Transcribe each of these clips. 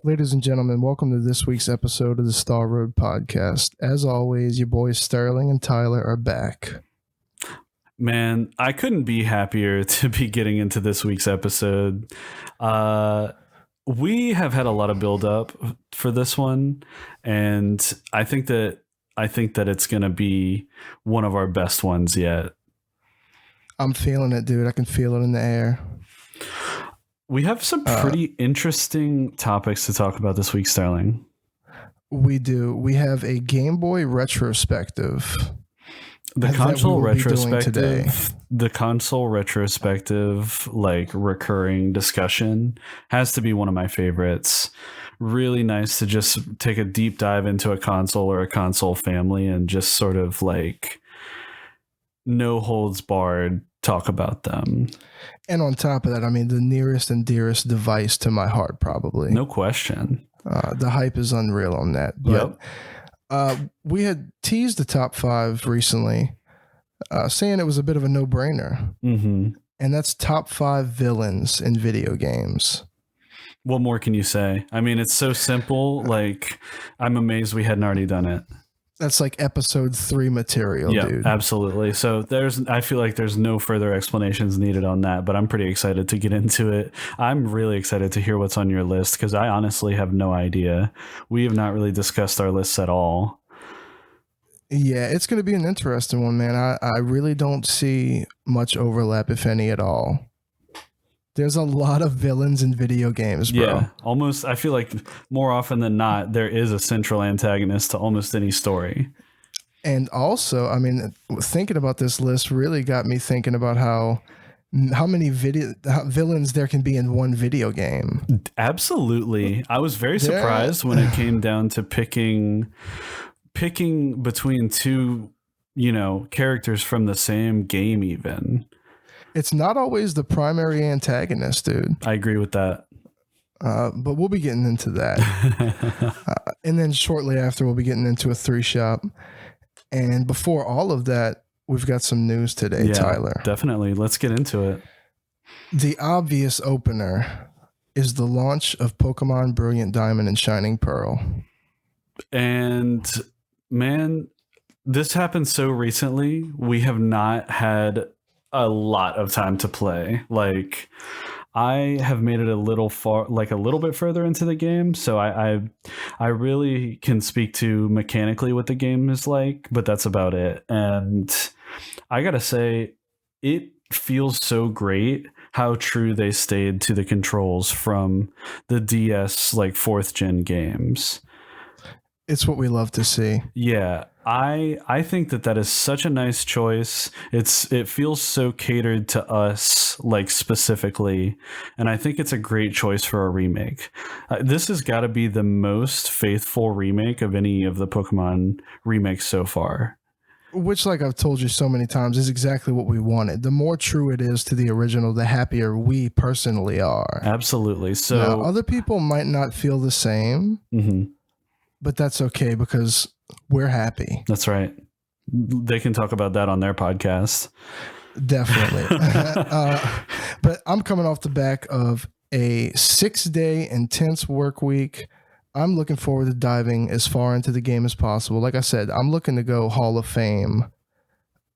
Ladies and gentlemen, welcome to this week's episode of the starroadpodcast. As always, your boys Sterling and Tyler are back. Man, I couldn't be happier to be getting into this week's episode. We have had a lot of build up for this one, and I think that it's going to be one of our best ones yet. I'm feeling it, dude. I can feel it in the air. We have some pretty interesting topics to talk about this week, Sterling. We do. We have a Game Boy retrospective. The console retrospective, like recurring discussion, has to be one of my favorites. Really nice to just take a deep dive into a console or a console family and just sort of like no holds barred talk about them. And on top of that, I mean, the nearest and dearest device to my heart, probably. No question. The hype is unreal on that. But we had teased the top 5 recently, saying it was a bit of a no-brainer. Mm-hmm. And that's top 5 villains in video games. What more can you say? I mean, it's so simple. Like, I'm amazed we hadn't already done it. That's like episode 3 material, dude. Absolutely. So I feel like there's no further explanations needed on that, but I'm pretty excited to get into it. I'm really excited to hear what's on your list because I honestly have no idea. We have not really discussed our lists at all. Yeah, it's going to be an interesting one, man. I really don't see much overlap, if any at all. There's a lot of villains in video games, bro. Yeah, almost. I feel like more often than not, there is a central antagonist to almost any story. And also, I mean, thinking about this list really got me thinking about how many villains there can be in one video game. Absolutely. I was very surprised when it came down to picking between two, characters from the same game even. It's not always the primary antagonist, dude. I agree with that. But we'll be getting into that. And then shortly after, we'll be getting into a 3-shop. And before all of that, we've got some news today, Tyler. Definitely. Let's get into it. The obvious opener is the launch of Pokemon Brilliant Diamond and Shining Pearl. And man, this happened so recently. We have not had a lot of time to play. Like, I have made it a little bit further into the game, so I really can speak to mechanically what the game is like, but that's about it. And I gotta say, it feels so great how true they stayed to the controls from the DS, like 4th gen games. It's what we love to see. Yeah, I think that is such a nice choice. It feels so catered to us, like specifically, and I think it's a great choice for a remake. This has got to be the most faithful remake of any of the Pokemon remakes so far. Which, like I've told you so many times, is exactly what we wanted. The more true it is to the original, the happier we personally are. Absolutely. So now, other people might not feel the same. Mm-hmm. But that's okay because we're happy. That's right. They can talk about that on their podcast. Definitely. But I'm coming off the back of a 6-day intense work week. I'm looking forward to diving as far into the game as possible. Like I said, I'm looking to go Hall of Fame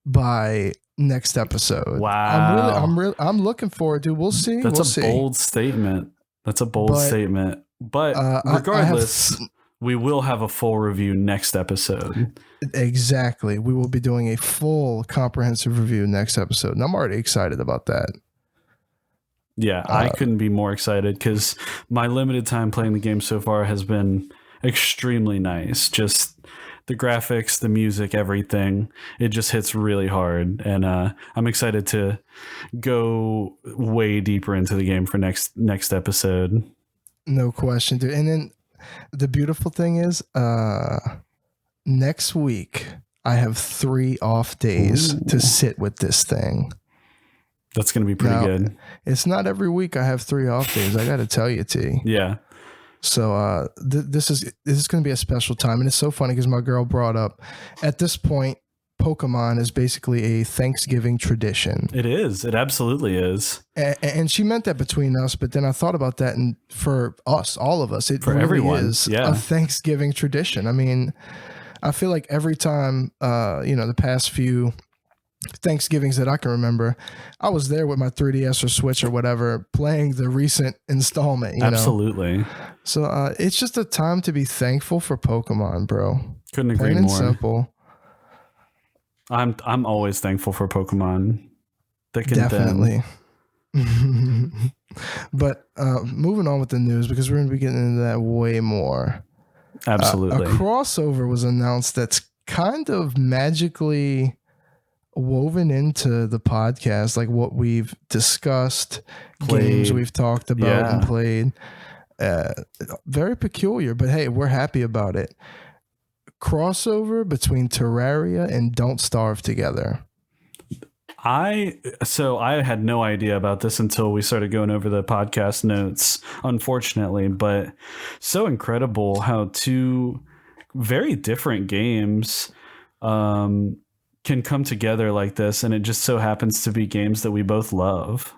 by next episode. Wow. I'm looking forward to. We'll see. That's a bold statement. But regardless, we will have a full review next episode. Exactly. We will be doing a full comprehensive review next episode. And I'm already excited about that. Yeah, I couldn't be more excited because my limited time playing the game so far has been extremely nice. Just the graphics, the music, everything. It just hits really hard. And I'm excited to go way deeper into the game for next episode. No question, dude. And then the beautiful thing is, next week I have 3 off days to sit with this thing. That's going to be pretty good. It's not every week I have 3 off days. I got to tell you, T. Yeah. So this is going to be a special time, and it's so funny because my girl brought up at this point Pokemon is basically a Thanksgiving tradition. It is. It absolutely is. And she meant that between us, but then I thought about that, and for us, all of us, it for really everyone is yeah. a Thanksgiving tradition. I mean, I feel like every time, the past few Thanksgivings that I can remember, I was there with my 3DS or Switch or whatever, playing the recent installment. Absolutely. Know? So it's just a time to be thankful for Pokemon, bro. Couldn't agree Plain and more. Simple. I'm always thankful for Pokemon. Definitely. But moving on with the news, because we're going to be getting into that way more. Absolutely. A crossover was announced that's kind of magically woven into the podcast, like what we've discussed, games we've talked about and played. Very peculiar, but hey, we're happy about it. Crossover between Terraria and Don't Starve Together. I had no idea about this until we started going over the podcast notes, unfortunately, but so incredible how two very different games can come together like this, and it just so happens to be games that we both love.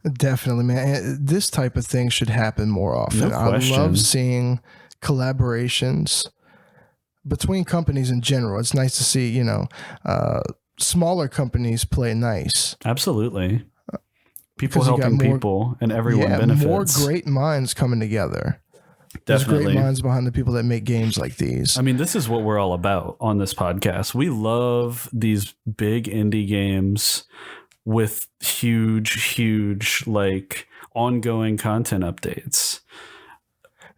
Definitely, man. This type of thing should happen more often. No question. I love seeing collaborations between companies in general. It's nice to see, smaller companies play nice. Absolutely. People helping people, and everyone benefits. More great minds coming together. There's great minds behind the people that make games like these. I mean, this is what we're all about on this podcast. We love these big indie games with huge, like, ongoing content updates.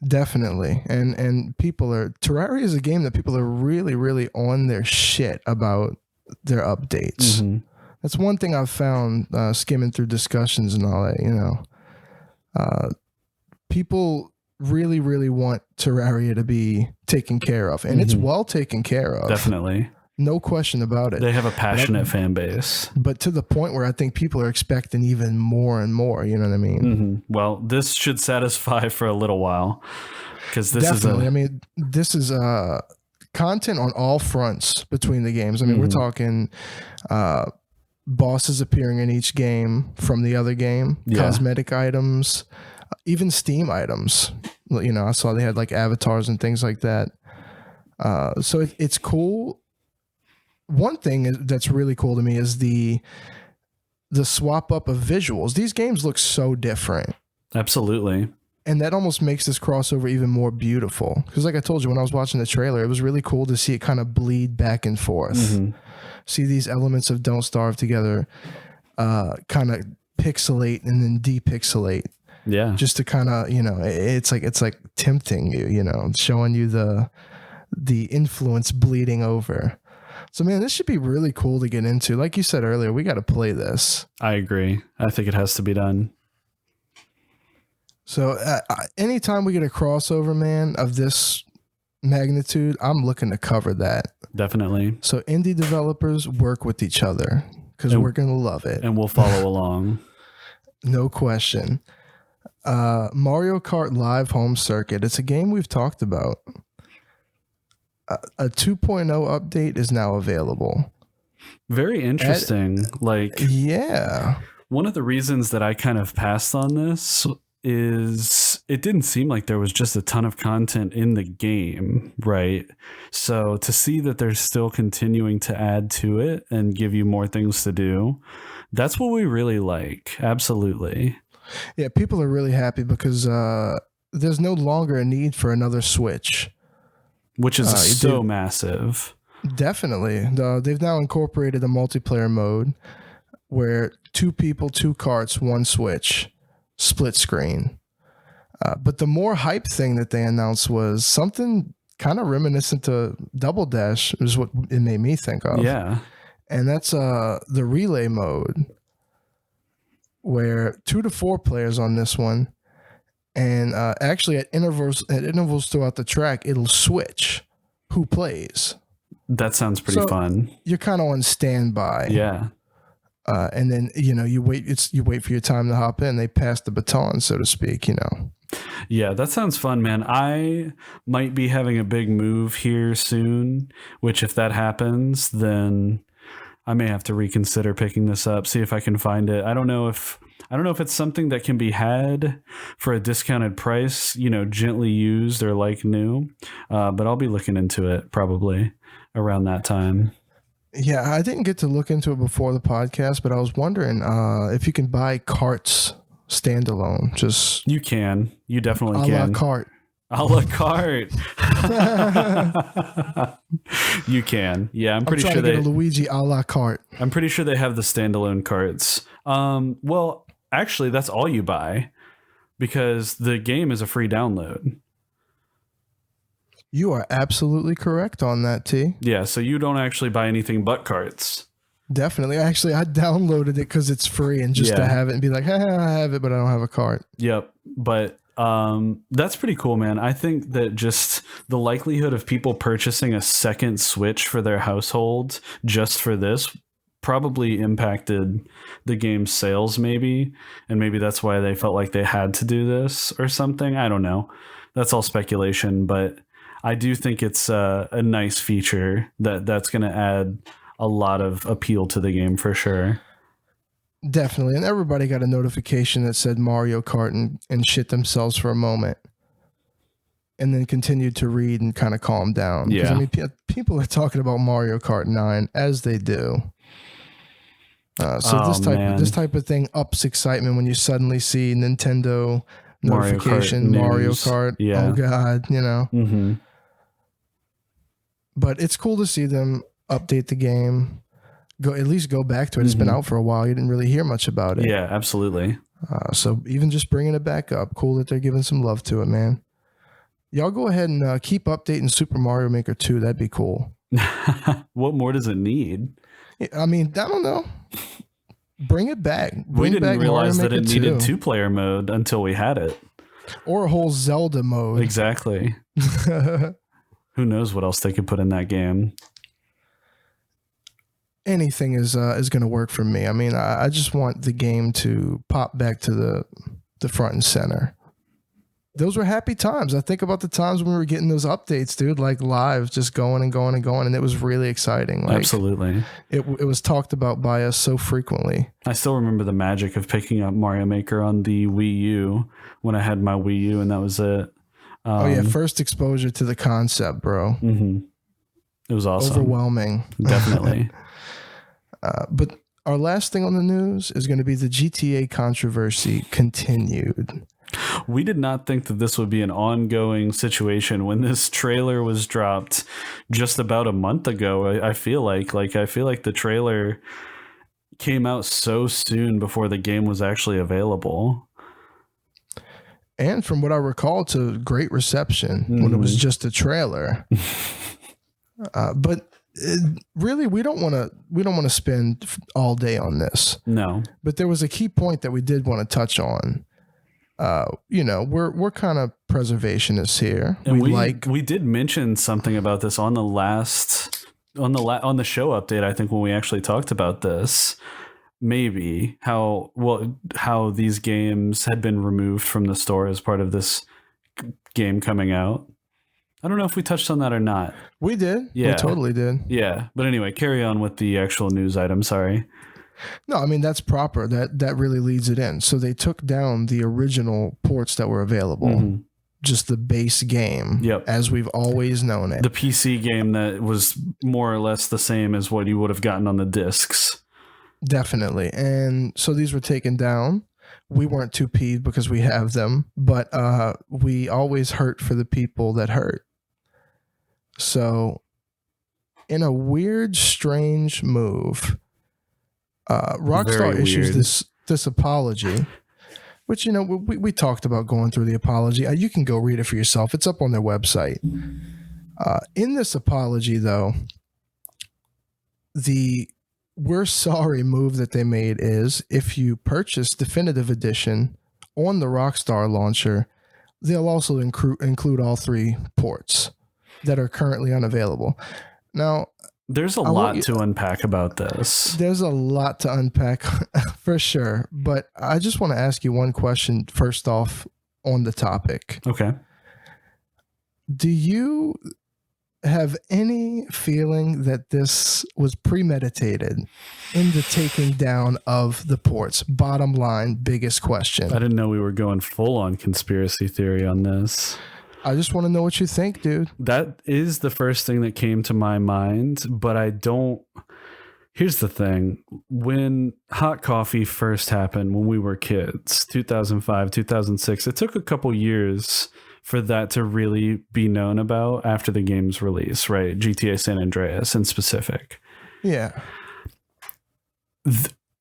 Definitely. And Terraria is a game that people are really, really on their shit about their updates. Mm-hmm. That's one thing I've found skimming through discussions and all that, people really, really want Terraria to be taken care of, and it's well taken care of. Definitely. No question about it. They have a passionate fan base. But to the point where I think people are expecting even more and more, you know what I mean? Mm-hmm. Well, this should satisfy for a little while, because this this is content on all fronts between the games. I mean, we're talking bosses appearing in each game from the other game, cosmetic items, even Steam items. I saw they had like avatars and things like that. So it's cool. One thing that's really cool to me is the swap up of visuals. These games look so different. Absolutely. And that almost makes this crossover even more beautiful. Because like I told you, when I was watching the trailer, it was really cool to see it kind of bleed back and forth. Mm-hmm. See these elements of Don't Starve Together kind of pixelate and then depixelate. Yeah. Just to kind of, it's like tempting you, showing you the influence bleeding over. So, man, this should be really cool to get into. Like you said earlier, we got to play this. I agree. I think it has to be done. So, anytime we get a crossover, man, of this magnitude, I'm looking to cover that. Definitely. So, indie developers work with each other because we're going to love it. And we'll follow along. No question. Mario Kart Live Home Circuit. It's a game we've talked about. A 2.0 update is now available. Very interesting. One of the reasons that I kind of passed on this is it didn't seem like there was just a ton of content in the game, right? So to see that they're still continuing to add to it and give you more things to do, that's what we really like. Absolutely. Yeah, people are really happy because there's no longer a need for another Switch. Which is so massive. Definitely. They've now incorporated a multiplayer mode where 2 people, 2 carts, 1 Switch, split screen. But the more hype thing that they announced was something kind of reminiscent to Double Dash, is what it made me think of. Yeah. And that's the relay mode, where 2 to 4 players on this one. And actually, at intervals throughout the track, it'll switch who plays. That sounds pretty fun. You're kind of on standby. Yeah. And then you wait for your time to hop in. They pass the baton, so to speak. Yeah, that sounds fun, man. I might be having a big move here soon, which if that happens, then I may have to reconsider picking this up, see if I can find it. I don't know if it's something that can be had for a discounted price, gently used or like new. But I'll be looking into it probably around that time. Yeah, I didn't get to look into it before the podcast, but I was wondering if you can buy Kart's standalone. Just you definitely a can. la carte. A la carte. You can. Yeah, I'm pretty sure they get a Luigi a la carte. I'm pretty sure they have the standalone carts. Well, actually, that's all you buy because the game is a free download. You are absolutely correct on that, T. Yeah, so you don't actually buy anything but carts. Definitely. Actually, I downloaded it because it's free and just to have it and be like, hey, I have it, but I don't have a cart. Yep. But that's pretty cool, man. I think that just the likelihood of people purchasing a second Switch for their household just for this probably impacted the game's sales maybe. And maybe that's why they felt like they had to do this or something. I don't know. That's all speculation, but I do think it's a nice feature that's going to add a lot of appeal to the game for sure. Definitely. And everybody got a notification that said Mario Kart and shit themselves for a moment. And then continued to read and kind of calm down. Yeah. I mean, people are talking about Mario Kart 9 as they do. This type of thing ups excitement when you suddenly see Nintendo notification, Mario Kart. Yeah. Oh, God, Mm-hmm. But it's cool to see them update the game. At least go back to it. It's been out for a while. You didn't really hear much about it. Yeah, absolutely. So even just bringing it back up, cool that they're giving some love to it, man. Y'all go ahead and keep updating Super Mario Maker 2. That'd be cool. What more does it need? I mean, I don't know. Bring it back. We didn't realize that it needed 2. two-player mode until we had it. Or a whole Zelda mode. Exactly. Who knows what else they could put in that game? Anything is going to work for me. I mean, I just want the game to pop back to the front and center. Those were happy times. I think about the times when we were getting those updates, dude, like live, just going and going and going, and it was really exciting. Like, absolutely. It was talked about by us so frequently. I still remember the magic of picking up Mario Maker on the Wii U when I had my Wii U, and that was it. First exposure to the concept, bro. Mm-hmm. It was awesome. Overwhelming. Definitely. But our last thing on the news is going to be the GTA controversy continued. We did not think that this would be an ongoing situation when this trailer was dropped just about a month ago. I feel like the trailer came out so soon before the game was actually available. And from what I recall, to great reception when it was just a trailer. But really, we don't want to spend all day on this. No. But there was a key point that we did want to touch on. We're kind of preservationists here. And we did mention something about this on the show update. I think when we actually talked about this. Maybe how these games had been removed from the store as part of this game coming out. I don't know if we touched on that or not. We did. Yeah. We totally did. Yeah. But anyway, carry on with the actual news item. Sorry. No, I mean, that's proper. That really leads it in. So they took down the original ports that were available. Mm-hmm. Just the base game. Yep. As we've always known it. The PC game that was more or less the same as what you would have gotten on the discs. Definitely. And so these were taken down. We weren't too peeved because we have them, but we always hurt for the people that hurt. So in a weird, strange move, Rockstar issues this apology, which, we talked about going through the apology. You can go read it for yourself. It's up on their website. In this apology, though, the "we're sorry" move that they made is if you purchase Definitive Edition on the Rockstar launcher, they'll also include all 3 ports that are currently unavailable. Now, there's a lot to unpack about this. There's a lot to unpack for sure. But I just want to ask you one question first off on the topic. Okay. Do you have any feeling that this was premeditated in the taking down of the ports? Bottom line, biggest question. I didn't know we were going full on conspiracy theory on this. I just want to know what you think, dude. That is the first thing that came to my mind, but I don't. Here's the thing. When hot coffee first happened when we were kids, 2005, 2006, it took a couple years for that to really be known about after the game's release, right? GTA San Andreas in specific. Yeah.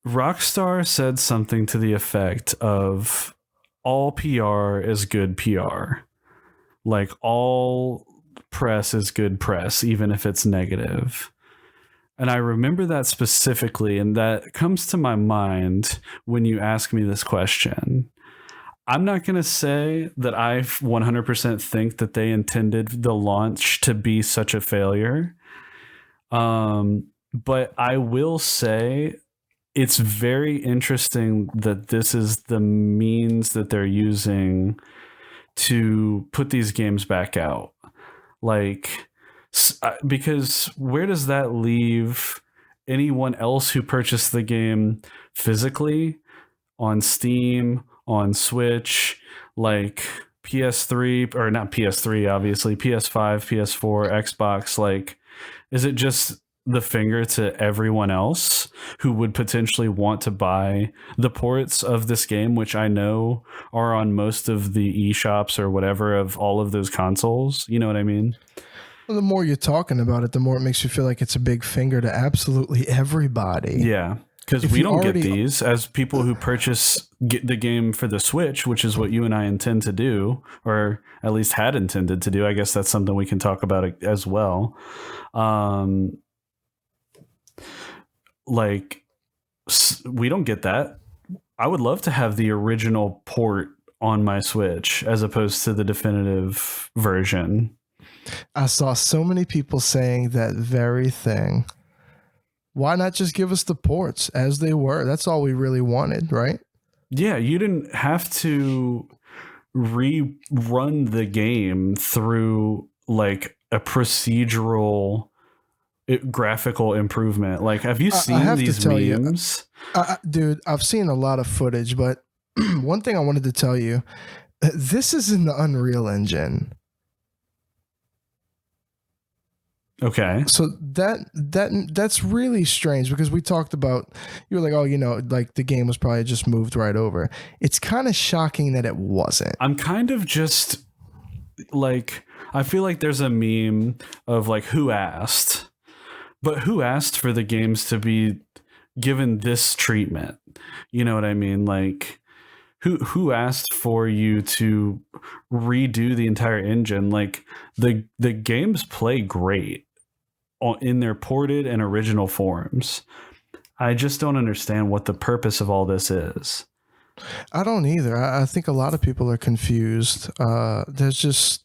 Rockstar said something to the effect of all PR is good PR. Like all press is good press, even if it's negative. And I remember that specifically, and that comes to my mind when you ask me this question. I'm not going to say that I 100% think that they intended the launch to be such a failure. But I will say it's very interesting that this is the means that they're using to put these games back out. Like, because where does that leave anyone else who purchased the game physically on Steam, on Switch, like PS3, or not PS3, obviously, PS5, PS4, Xbox? Like, is it just the finger to everyone else who would potentially want to buy the ports of this game, which I know are on most of the eShops or whatever of all of those consoles? You know what I mean? Well, the more you're talking about it, the more it makes you feel like it's a big finger to absolutely everybody. Yeah. Because we don't get these as people who get the game for the Switch, which is what you and I intend to do, or at least had intended to do. I guess that's something we can talk about as well. Like, we don't get that. I would love to have the original port on my Switch as opposed to the definitive version. I saw so many people saying that very thing. Why not just give us the ports as they were? That's all we really wanted, right? Yeah, you didn't have to rerun the game through like a procedural graphical improvement. Like, have you seen these memes? Dude, I've seen a lot of footage, but one thing I wanted to tell you, this is in the Unreal Engine. Okay. So that's really strange, because we talked about, you were like, oh, like the game was probably just moved right over. It's kind of shocking that it wasn't. I'm kind of just like, I feel like there's a meme of like, who asked? But who asked for the games to be given this treatment? You know what I mean? Like, who asked for you to redo the entire engine? Like, the games play great in their ported and original forms. I just don't understand what the purpose of all this is. I don't either. I think a lot of people are confused. There's just,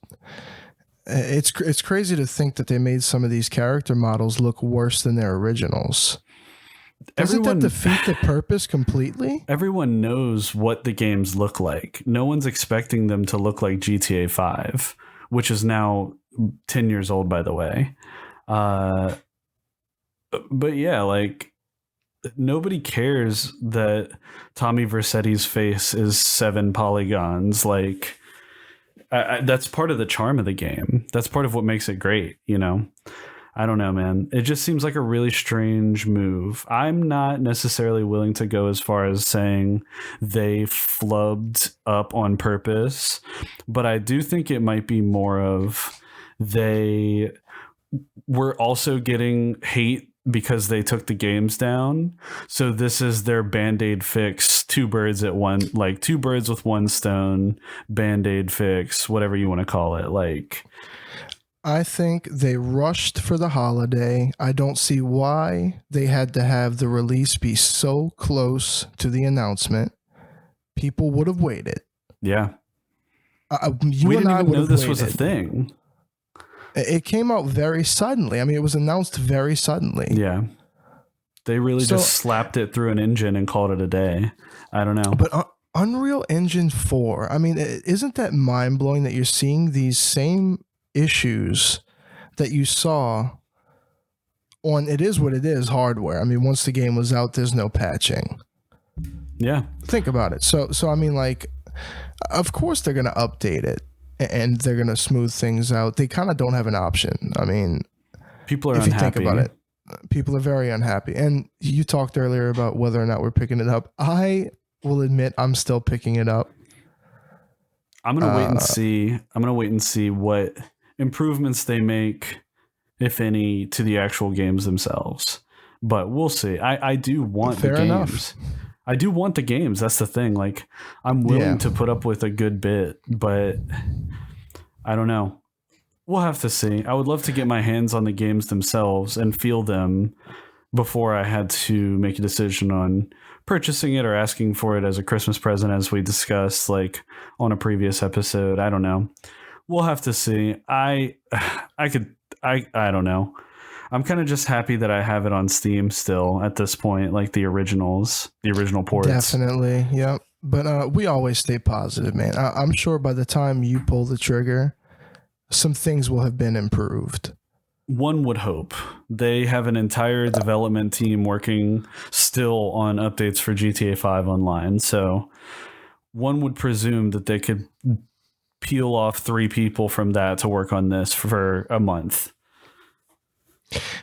it's crazy to think that they made some of these character models look worse than their originals. Doesn't that defeat the purpose completely? Everyone knows what the games look like. No one's expecting them to look like GTA 5, which is now 10 years old, by the way. But yeah, like, nobody cares that Tommy Vercetti's face is 7 polygons. Like, that's part of the charm of the game. That's part of what makes it great, you know? I don't know, man. It just seems like a really strange move. I'm not necessarily willing to go as far as saying they flubbed up on purpose, but I do think it might be more of they were also getting hate because they took the games down. So this is their Band-Aid fix, two birds with one stone, Band-Aid fix, whatever you want to call it. Like, I think they rushed for the holiday. I don't see why they had to have the release be so close to the announcement. People would have waited. Yeah. We didn't even know this was a thing. It came out very suddenly. I mean, it was announced very suddenly. Yeah. They really just slapped it through an engine and called it a day. I don't know. But Unreal Engine 4. I mean, isn't that mind blowing that you're seeing these same issues that you saw on It Is What It Is hardware? I mean, once the game was out, there's no patching. Yeah. Think about it. So I mean, like, of course they're going to update it and they're going to smooth things out. They kind of don't have an option. I mean, people are if unhappy. you think about it, people are very unhappy. And you talked earlier about whether or not we're picking it up. I will admit I'm still picking it up. I'm going to wait and see. I'm going to wait and see what improvements they make, if any, to the actual games themselves. But we'll see. I do want the games. Enough. I do want the games. That's the thing. Like, I'm willing to put up with a good bit, but I don't know. We'll have to see. I would love to get my hands on the games themselves and feel them before I had to make a decision on purchasing it or asking for it as a Christmas present, as we discussed, like, on a previous episode. I don't know. We'll have to see. I don't know. I'm kind of just happy that I have it on Steam still at this point, like the original ports. Definitely, yeah. But we always stay positive, man. I'm sure by the time you pull the trigger, some things will have been improved. One would hope. They have an entire development team working still on updates for GTA 5 Online, so one would presume that they could peel off 3 people from that to work on this for a month.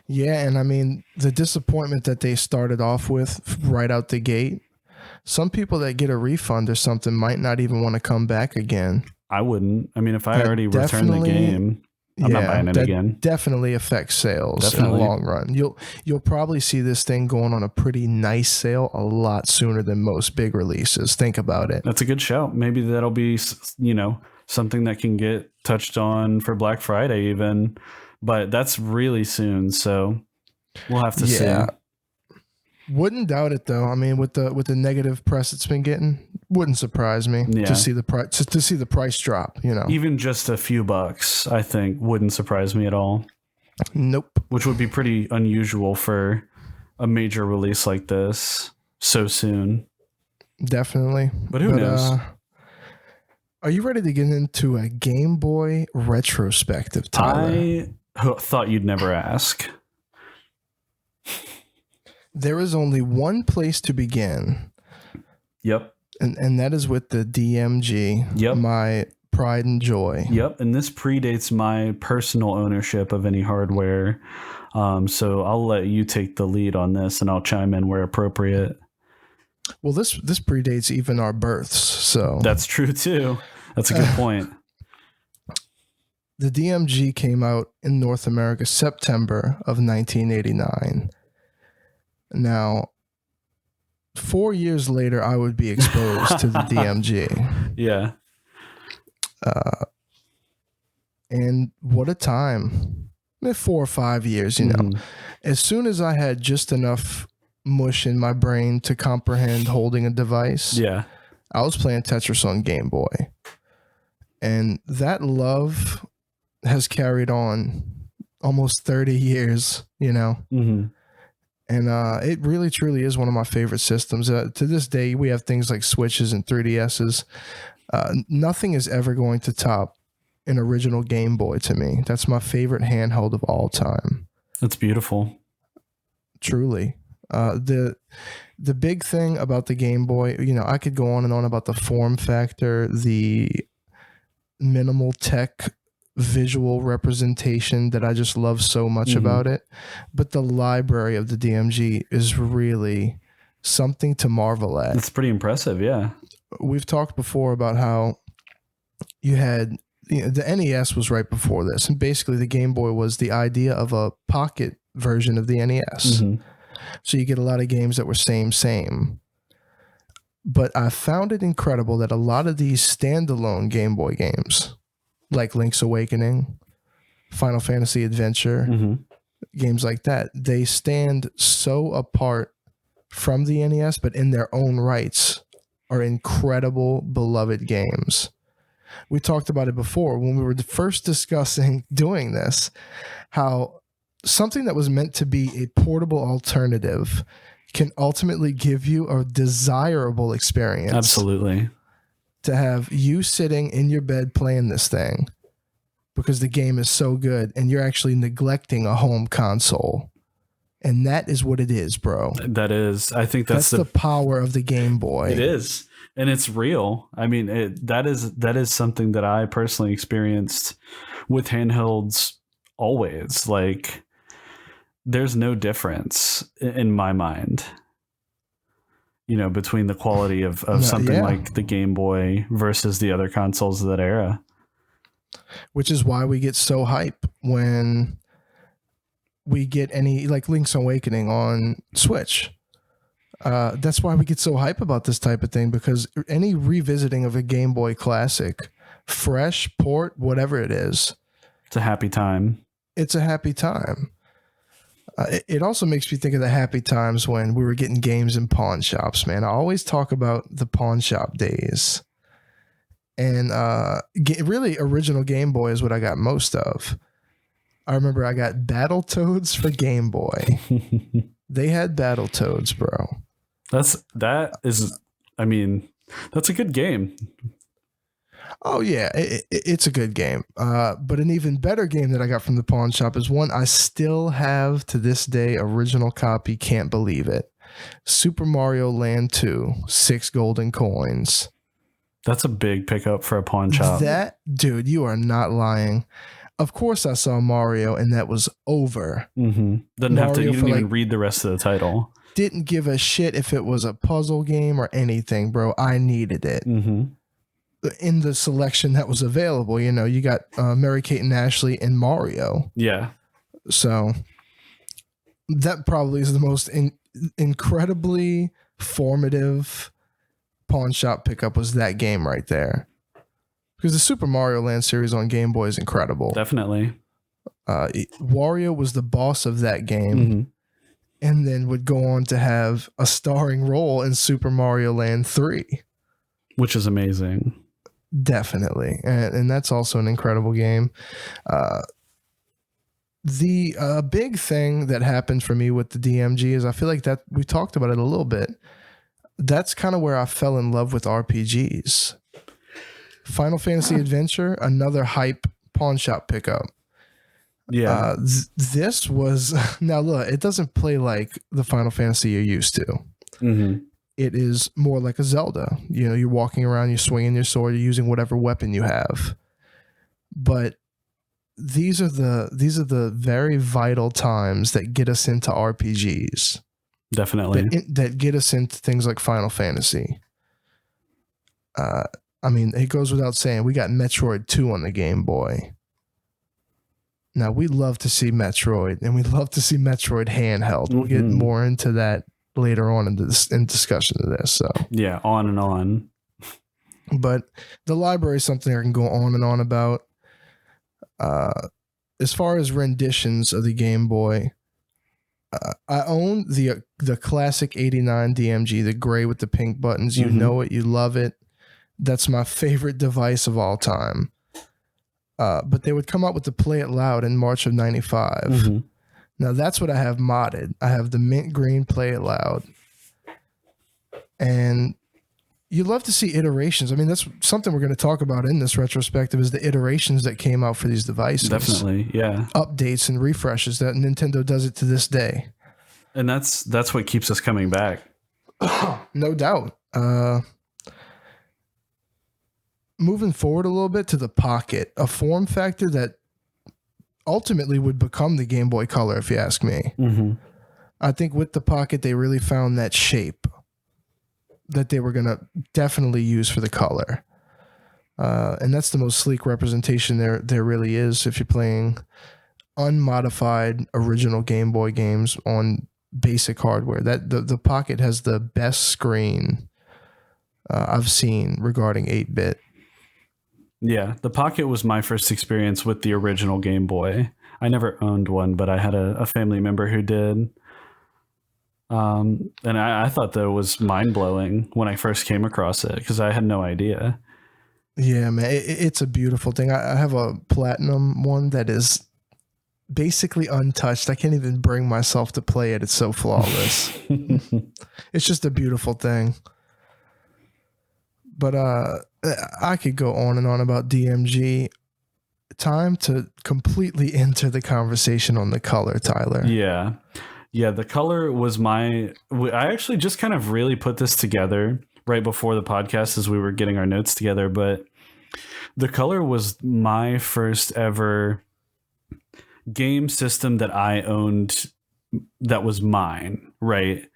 Yeah, and I mean, the disappointment that they started off with right out the gate, some people that get a refund or something might not even want to come back again. I wouldn't. I mean, if I already returned the game, I'm not buying it again. Definitely affects sales in the long run. You'll probably see this thing going on a pretty nice sale a lot sooner than most big releases. Think about it. That's a good shout. Maybe that'll be, something that can get touched on for Black Friday even. But that's really soon, so we'll have to see. Wouldn't doubt it though. I mean, with the negative press it's been getting, wouldn't surprise me to see the price drop. Even just a few bucks, I think, wouldn't surprise me at all. Nope. Which would be pretty unusual for a major release like this so soon. Definitely. But who knows? Are you ready to get into a Game Boy retrospective, Tyler? I thought you'd never ask. There is only one place to begin. Yep. And that is with the DMG. Yep. My pride and joy. Yep. And this predates my personal ownership of any hardware. So I'll let you take the lead on this and I'll chime in where appropriate. Well, this predates even our births. So that's true too. That's a good point. The DMG came out in North America September of 1989. Now, 4 years later, I would be exposed to the DMG. Yeah. And what a time. 4 or 5 years, As soon as I had just enough mush in my brain to comprehend holding a device, I was playing Tetris on Game Boy. And that love has carried on almost 30 years, And it really, truly is one of my favorite systems. To this day, we have things like Switches and 3DSs. Nothing is ever going to top an original Game Boy to me. That's my favorite handheld of all time. That's beautiful. Truly. The big thing about the Game Boy, I could go on and on about the form factor, the minimal tech visual representation that I just love so much about it. But the library of the DMG is really something to marvel at. It's pretty impressive, yeah. We've talked before about how you had the NES was right before this, and basically the Game Boy was the idea of a pocket version of the NES. So you get a lot of games that were same. But I found it incredible that a lot of these standalone Game Boy games, like Link's Awakening, Final Fantasy Adventure, games like that, they stand so apart from the NES, but in their own rights are incredible, beloved games. We talked about it before when we were first discussing doing this, how something that was meant to be a portable alternative can ultimately give you a desirable experience. Absolutely. To have you sitting in your bed playing this thing because the game is so good and you're actually neglecting a home console. And that is what it is, bro. That is, I think that's the power of the Game Boy. It is. And it's real. I mean, that is something that I personally experienced with handhelds always. Like, there's no difference in my mind, you know, between the quality of something like the Game Boy versus the other consoles of that era. Which is why we get so hype when we get any, like Link's Awakening on Switch. That's why we get so hype about this type of thing, because any revisiting of a Game Boy classic, fresh, port, whatever it is, it's a happy time. It's a happy time. It also makes me think of the happy times when we were getting games in pawn shops, man. I always talk about the pawn shop days. And really, original Game Boy is what I got most of. I remember I got Battletoads for Game Boy. They had Battletoads, bro. That's a good game. Oh, yeah, it's a good game. But an even better game that I got from the pawn shop is one I still have to this day, original copy, can't believe it. Super Mario Land 2, 6 golden coins. That's a big pickup for a pawn shop. That, dude, you are not lying. Of course I saw Mario and that was over. Mm-hmm. You didn't even read the rest of the title. Didn't give a shit if it was a puzzle game or anything, bro. I needed it. Mm-hmm. In the selection that was available, you know, you got Mary-Kate and Ashley and Mario. Yeah. So that probably is the most incredibly formative pawn shop pickup, was that game right there. Because the Super Mario Land series on Game Boy is incredible. Definitely. Wario was the boss of that game, mm-hmm. and then would go on to have a starring role in Super Mario Land 3. Which is amazing. Definitely. And that's also an incredible game. The big thing that happened for me with the DMG is I feel like that we talked about it a little bit. That's kind of where I fell in love with RPGs. Final Fantasy Adventure, another hype pawn shop pickup. Yeah. This was, now look, it doesn't play like the Final Fantasy you're used to. Mm-hmm. It is more like a Zelda. You know, you're walking around, you're swinging your sword, you're using whatever weapon you have. But these are the very vital times that get us into RPGs. Definitely. That get us into things like Final Fantasy. I mean, it goes without saying, we got Metroid 2 on the Game Boy. Now, we love to see Metroid, and we love to see Metroid handheld. We'll get more into that later on in discussion of this. So yeah, on and on. But the library is something I can go on and on about. As far as renditions of the Game Boy, I own the classic 89 DMG, the gray with the pink buttons. You know it, you love it. That's my favorite device of all time. But they would come out with the Play It Loud in March of 95. Mm-hmm. Now that's what I have modded. I have the mint green Play It Loud. And you love to see iterations. I mean, that's something we're going to talk about in this retrospective, is the iterations that came out for these devices. Definitely, yeah. Updates and refreshes that Nintendo does it to this day. And that's what keeps us coming back. No doubt. Moving forward a little bit to the Pocket, a form factor that ultimately would become the Game Boy Color, if you ask me. Mm-hmm. I think with the Pocket, they really found that shape that they were going to definitely use for the color. And that's the most sleek representation there really is if you're playing unmodified original Game Boy games on basic hardware. That the Pocket has the best screen I've seen regarding 8-bit. Yeah, the Pocket was my first experience with the original Game Boy. I never owned one, but I had a family member who did. And I thought that it was mind-blowing when I first came across it, because I had no idea. Yeah, man, it's a beautiful thing. I have a platinum one that is basically untouched. I can't even bring myself to play it. It's so flawless. It's just a beautiful thing. But I could go on and on about DMG. Time to completely enter the conversation on the color, Tyler. Yeah. The color was I actually just kind of really put this together right before the podcast as we were getting our notes together, but the color was my first ever game system that I owned that was mine, right?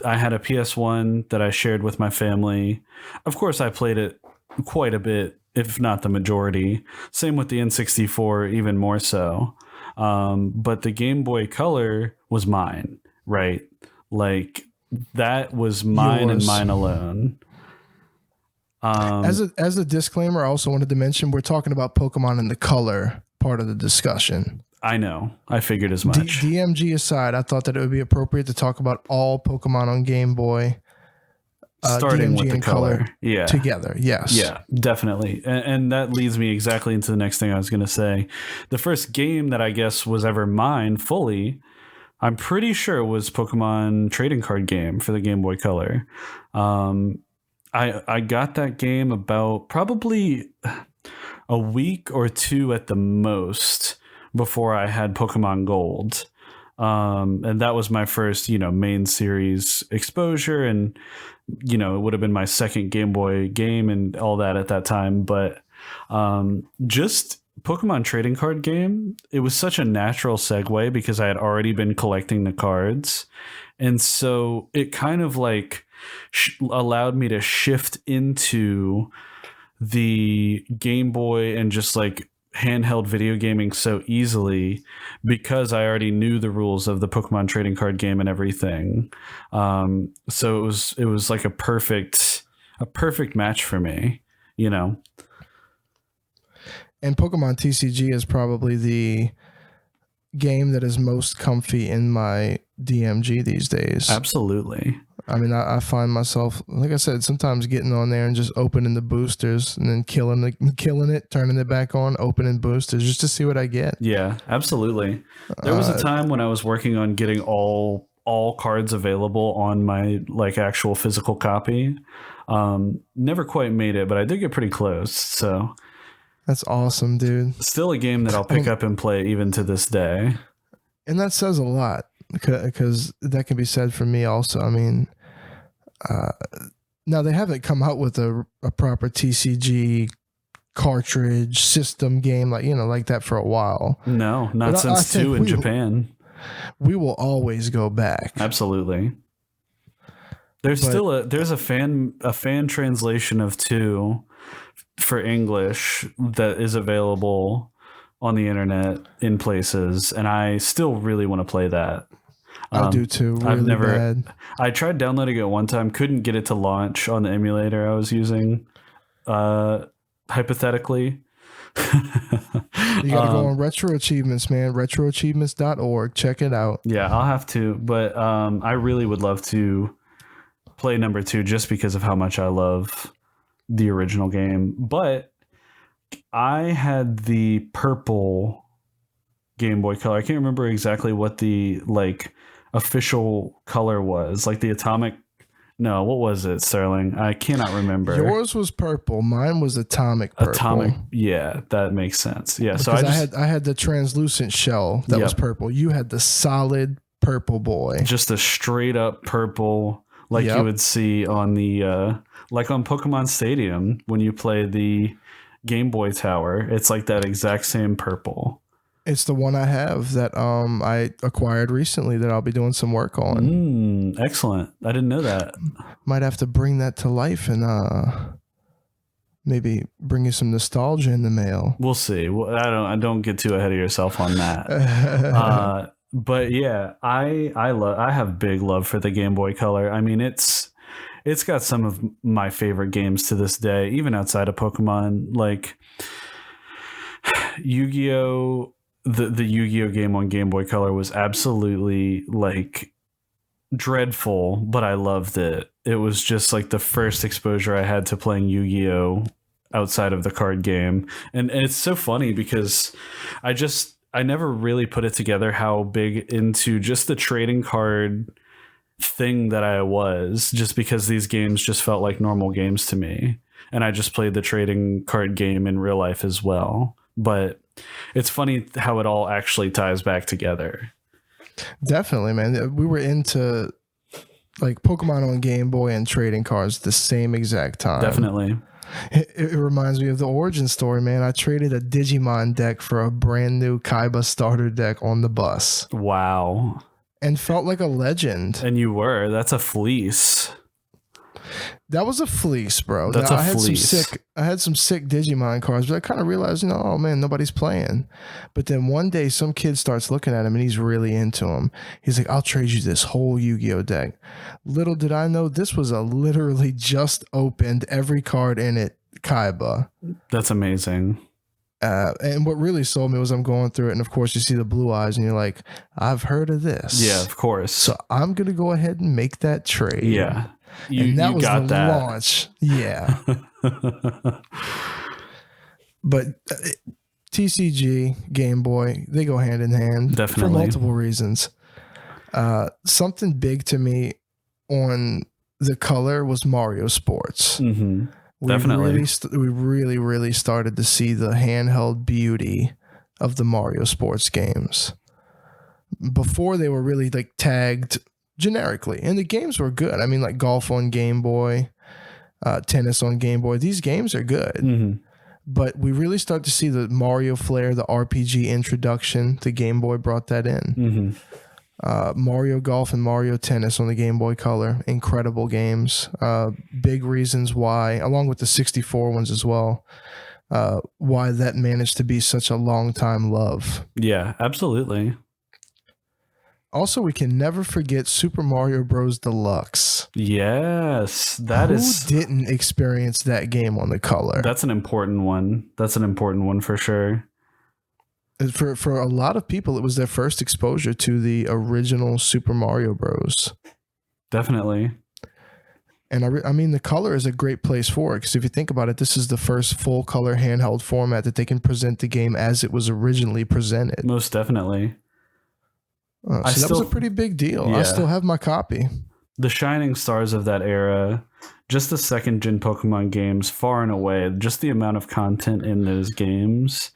I had a PS1 that I shared with my family. Of course, I played it quite a bit, if not the majority. Same with the N64, even more so. But the Game Boy Color was mine, right? Like, that was mine and mine alone. As a disclaimer, I also wanted to mention we're talking about Pokemon in the color part of the discussion. I know. I figured as much. DMG aside, I thought that it would be appropriate to talk about all Pokemon on Game Boy. Starting DMG with the color. Yeah. Together. Yes. Yeah, definitely. And that leads me exactly into the next thing I was going to say. The first game that I guess was ever mine fully, I'm pretty sure was Pokemon trading card game for the Game Boy Color. I got that game about probably a week or two at the most before I had Pokemon Gold. And that was my first, main series exposure. And, it would have been my second Game Boy game and all that at that time. But just Pokemon trading card game, it was such a natural segue because I had already been collecting the cards. And so it kind of like allowed me to shift into the Game Boy and just like handheld video gaming so easily because I already knew the rules of the Pokemon trading card game and everything. So it was like a perfect match for me, And Pokemon TCG is probably the game that is most comfy in my DMG these days. Absolutely. I mean, I find myself, like I said, sometimes getting on there and just opening the boosters and then killing it, turning it back on, opening boosters just to see what I get. Yeah, absolutely. There was a time when I was working on getting all cards available on my like actual physical copy. Never quite made it, but I did get pretty close. So that's awesome, dude. Still a game that I'll pick up and play even to this day. And that says a lot because that can be said for me also. I mean, now they haven't come out with a proper TCG cartridge system game like that for a while. No, not but since 2 in Japan. We will always go back. Absolutely. There's a fan translation of 2 for English that is available on the internet in places, and I still really want to play that. I do too. Really bad. I tried downloading it one time, couldn't get it to launch on the emulator I was using. Hypothetically, you gotta go on Retro Achievements, man. Retroachievements.org. Check it out. Yeah, I'll have to. But I really would love to play number 2 just because of how much I love the original game. But I had the purple Game Boy Color. I can't remember exactly what the official color was. Like the atomic. No, what was it, Sterling? I cannot remember. Yours was purple. Mine was atomic purple. Atomic. Yeah, that makes sense. Yeah, because so I had the translucent shell that was purple. You had the solid purple boy. Just a straight up purple, like you would see on the like on Pokemon Stadium when you play the Game Boy Tower. It's like that exact same purple. It's the one I have that I acquired recently that I'll be doing some work on. Excellent. I didn't know that. Might have to bring that to life and maybe bring you some nostalgia in the mail. We'll see. Well, I don't get too ahead of yourself on that. But yeah, I have big love for the Game Boy Color. I mean, it's got some of my favorite games to this day, even outside of Pokemon, like Yu-Gi-Oh! The Yu-Gi-Oh! Game on Game Boy Color was absolutely dreadful, but I loved it. It was just like the first exposure I had to playing Yu-Gi-Oh! Outside of the card game. And it's so funny because I I never really put it together how big into just the trading card thing that I was, just because these games just felt like normal games to me. And I just played the trading card game in real life as well. But it's funny how it all actually ties back together. Definitely, man. We were into like Pokemon on Game Boy and trading cards at the same exact time. Definitely. It reminds me of the origin story, man. I traded a Digimon deck for a brand new Kaiba starter deck on the bus. Wow. And felt like a legend. And you were. That's a fleece. That was a fleece, bro. That's now, a fleece. I had some sick Digimon cards, but I kind of realized, oh man, nobody's playing. But then one day some kid starts looking at him and he's really into him. He's like, I'll trade you this whole Yu-Gi-Oh deck. Little did I know this was a literally just opened, every card in it, Kaiba. That's amazing. And what really sold me was I'm going through it, and of course you see the blue eyes and you're like, I've heard of this. Yeah, of course. So I'm going to go ahead and make that trade. Yeah. And that was got the that. launch. Yeah. But TCG, Game Boy, they go hand in hand. Definitely. For multiple reasons. Something big to me on the color was Mario Sports. Mm-hmm. Definitely. We really started to see the handheld beauty of the Mario Sports games. Before they were really like tagged generically, and the games were good. I mean, like golf on Game Boy, tennis on Game Boy. These games are good. Mm-hmm. But we really start to see the Mario flair, the RPG introduction. The Game Boy brought that in. Mm-hmm. Mario Golf and Mario Tennis on the Game Boy Color. Incredible games. Big reasons why, along with the 64 ones as well, why that managed to be such a long time love. Yeah, absolutely. Also, we can never forget Super Mario Bros. Deluxe. Yes, Who didn't experience that game on the Color? That's an important one. That's an important one for sure. For a lot of people, it was their first exposure to the original Super Mario Bros. Definitely. And I mean, the Color is a great place for it, because if you think about it, this is the first full color handheld format that they can present the game as it was originally presented. Most definitely. So that was a pretty big deal. Yeah. I still have my copy. The shining stars of that era, just the second gen Pokemon games, far and away, just the amount of content in those games,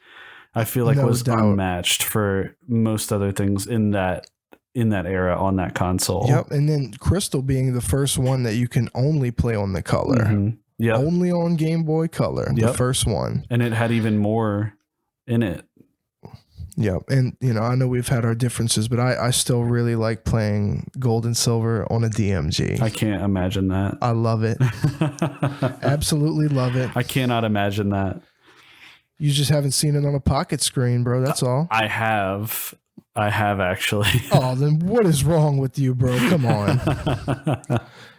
I feel like was unmatched for most other things in that era on that console. Yep, and then Crystal being the first one that you can only play on the Color. Mm-hmm. Yep. Only on Game Boy Color, the first one. And it had even more in it. Yeah, and I know we've had our differences, but I still really like playing Gold and Silver on a DMG. I can't imagine that. I love it. Absolutely love it. I cannot imagine that. You just haven't seen it on a pocket screen, bro. That's all. I have actually. Oh, then what is wrong with you, bro? Come on.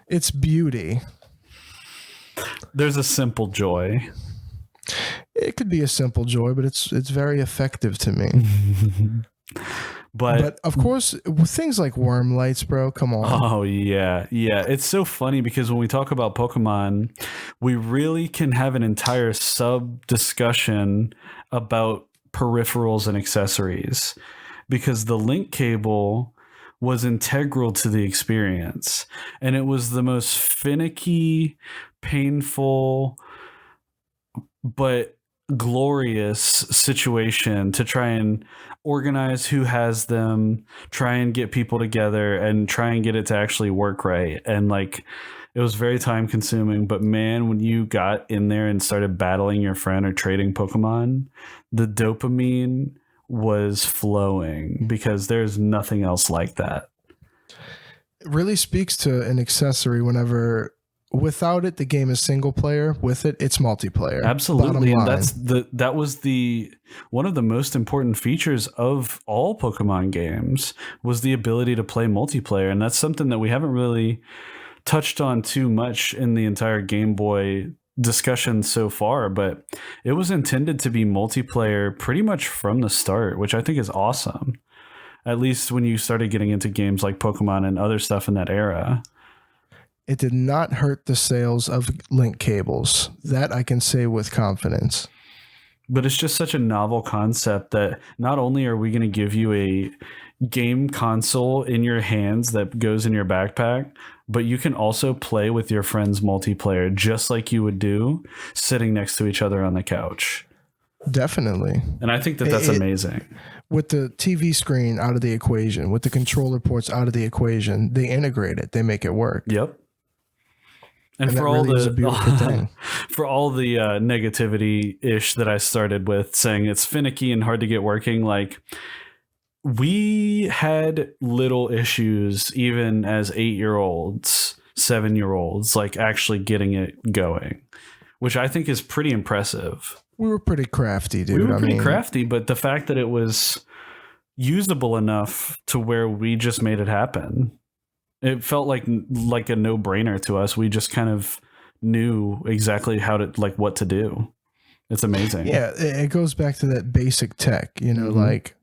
It's beauty. There's a simple joy. It could be a simple joy, but it's very effective to me. But of course, things like worm lights, bro. Come on. Oh yeah. It's so funny because when we talk about Pokemon, we really can have an entire sub discussion about peripherals and accessories, because the link cable was integral to the experience, and it was the most finicky, painful, but glorious situation to try and organize who has them, try and get people together, and try and get it to actually work right. And like, it was very time consuming, but man, when you got in there and started battling your friend or trading Pokemon, the dopamine was flowing, because there's nothing else like that. It really speaks to an accessory whenever without it, the game is single player. With it, it's multiplayer. Absolutely. And that was one of the most important features of all Pokemon games, was the ability to play multiplayer. And that's something that we haven't really touched on too much in the entire Game Boy discussion so far, but it was intended to be multiplayer pretty much from the start, which I think is awesome. At least when you started getting into games like Pokemon and other stuff in that era. It did not hurt the sales of link cables. That I can say with confidence. But it's just such a novel concept that not only are we going to give you a game console in your hands that goes in your backpack, but you can also play with your friends multiplayer just like you would do sitting next to each other on the couch. Definitely. And I think that that's amazing. With the TV screen out of the equation, with the controller ports out of the equation, they integrate it. They make it work. Yep. And for that all really is a the beautiful thing. for all the negativity ish that I started with, saying it's finicky and hard to get working, like we had little issues even as 8-year-olds, 7-year-olds, like actually getting it going, which I think is pretty impressive. We were pretty crafty, dude. We were pretty crafty, but the fact that it was usable enough to where we just made it happen. It felt like a no-brainer to us. We just kind of knew exactly how to, like, what to do. It's amazing. Yeah, it goes back to that basic tech, you know, like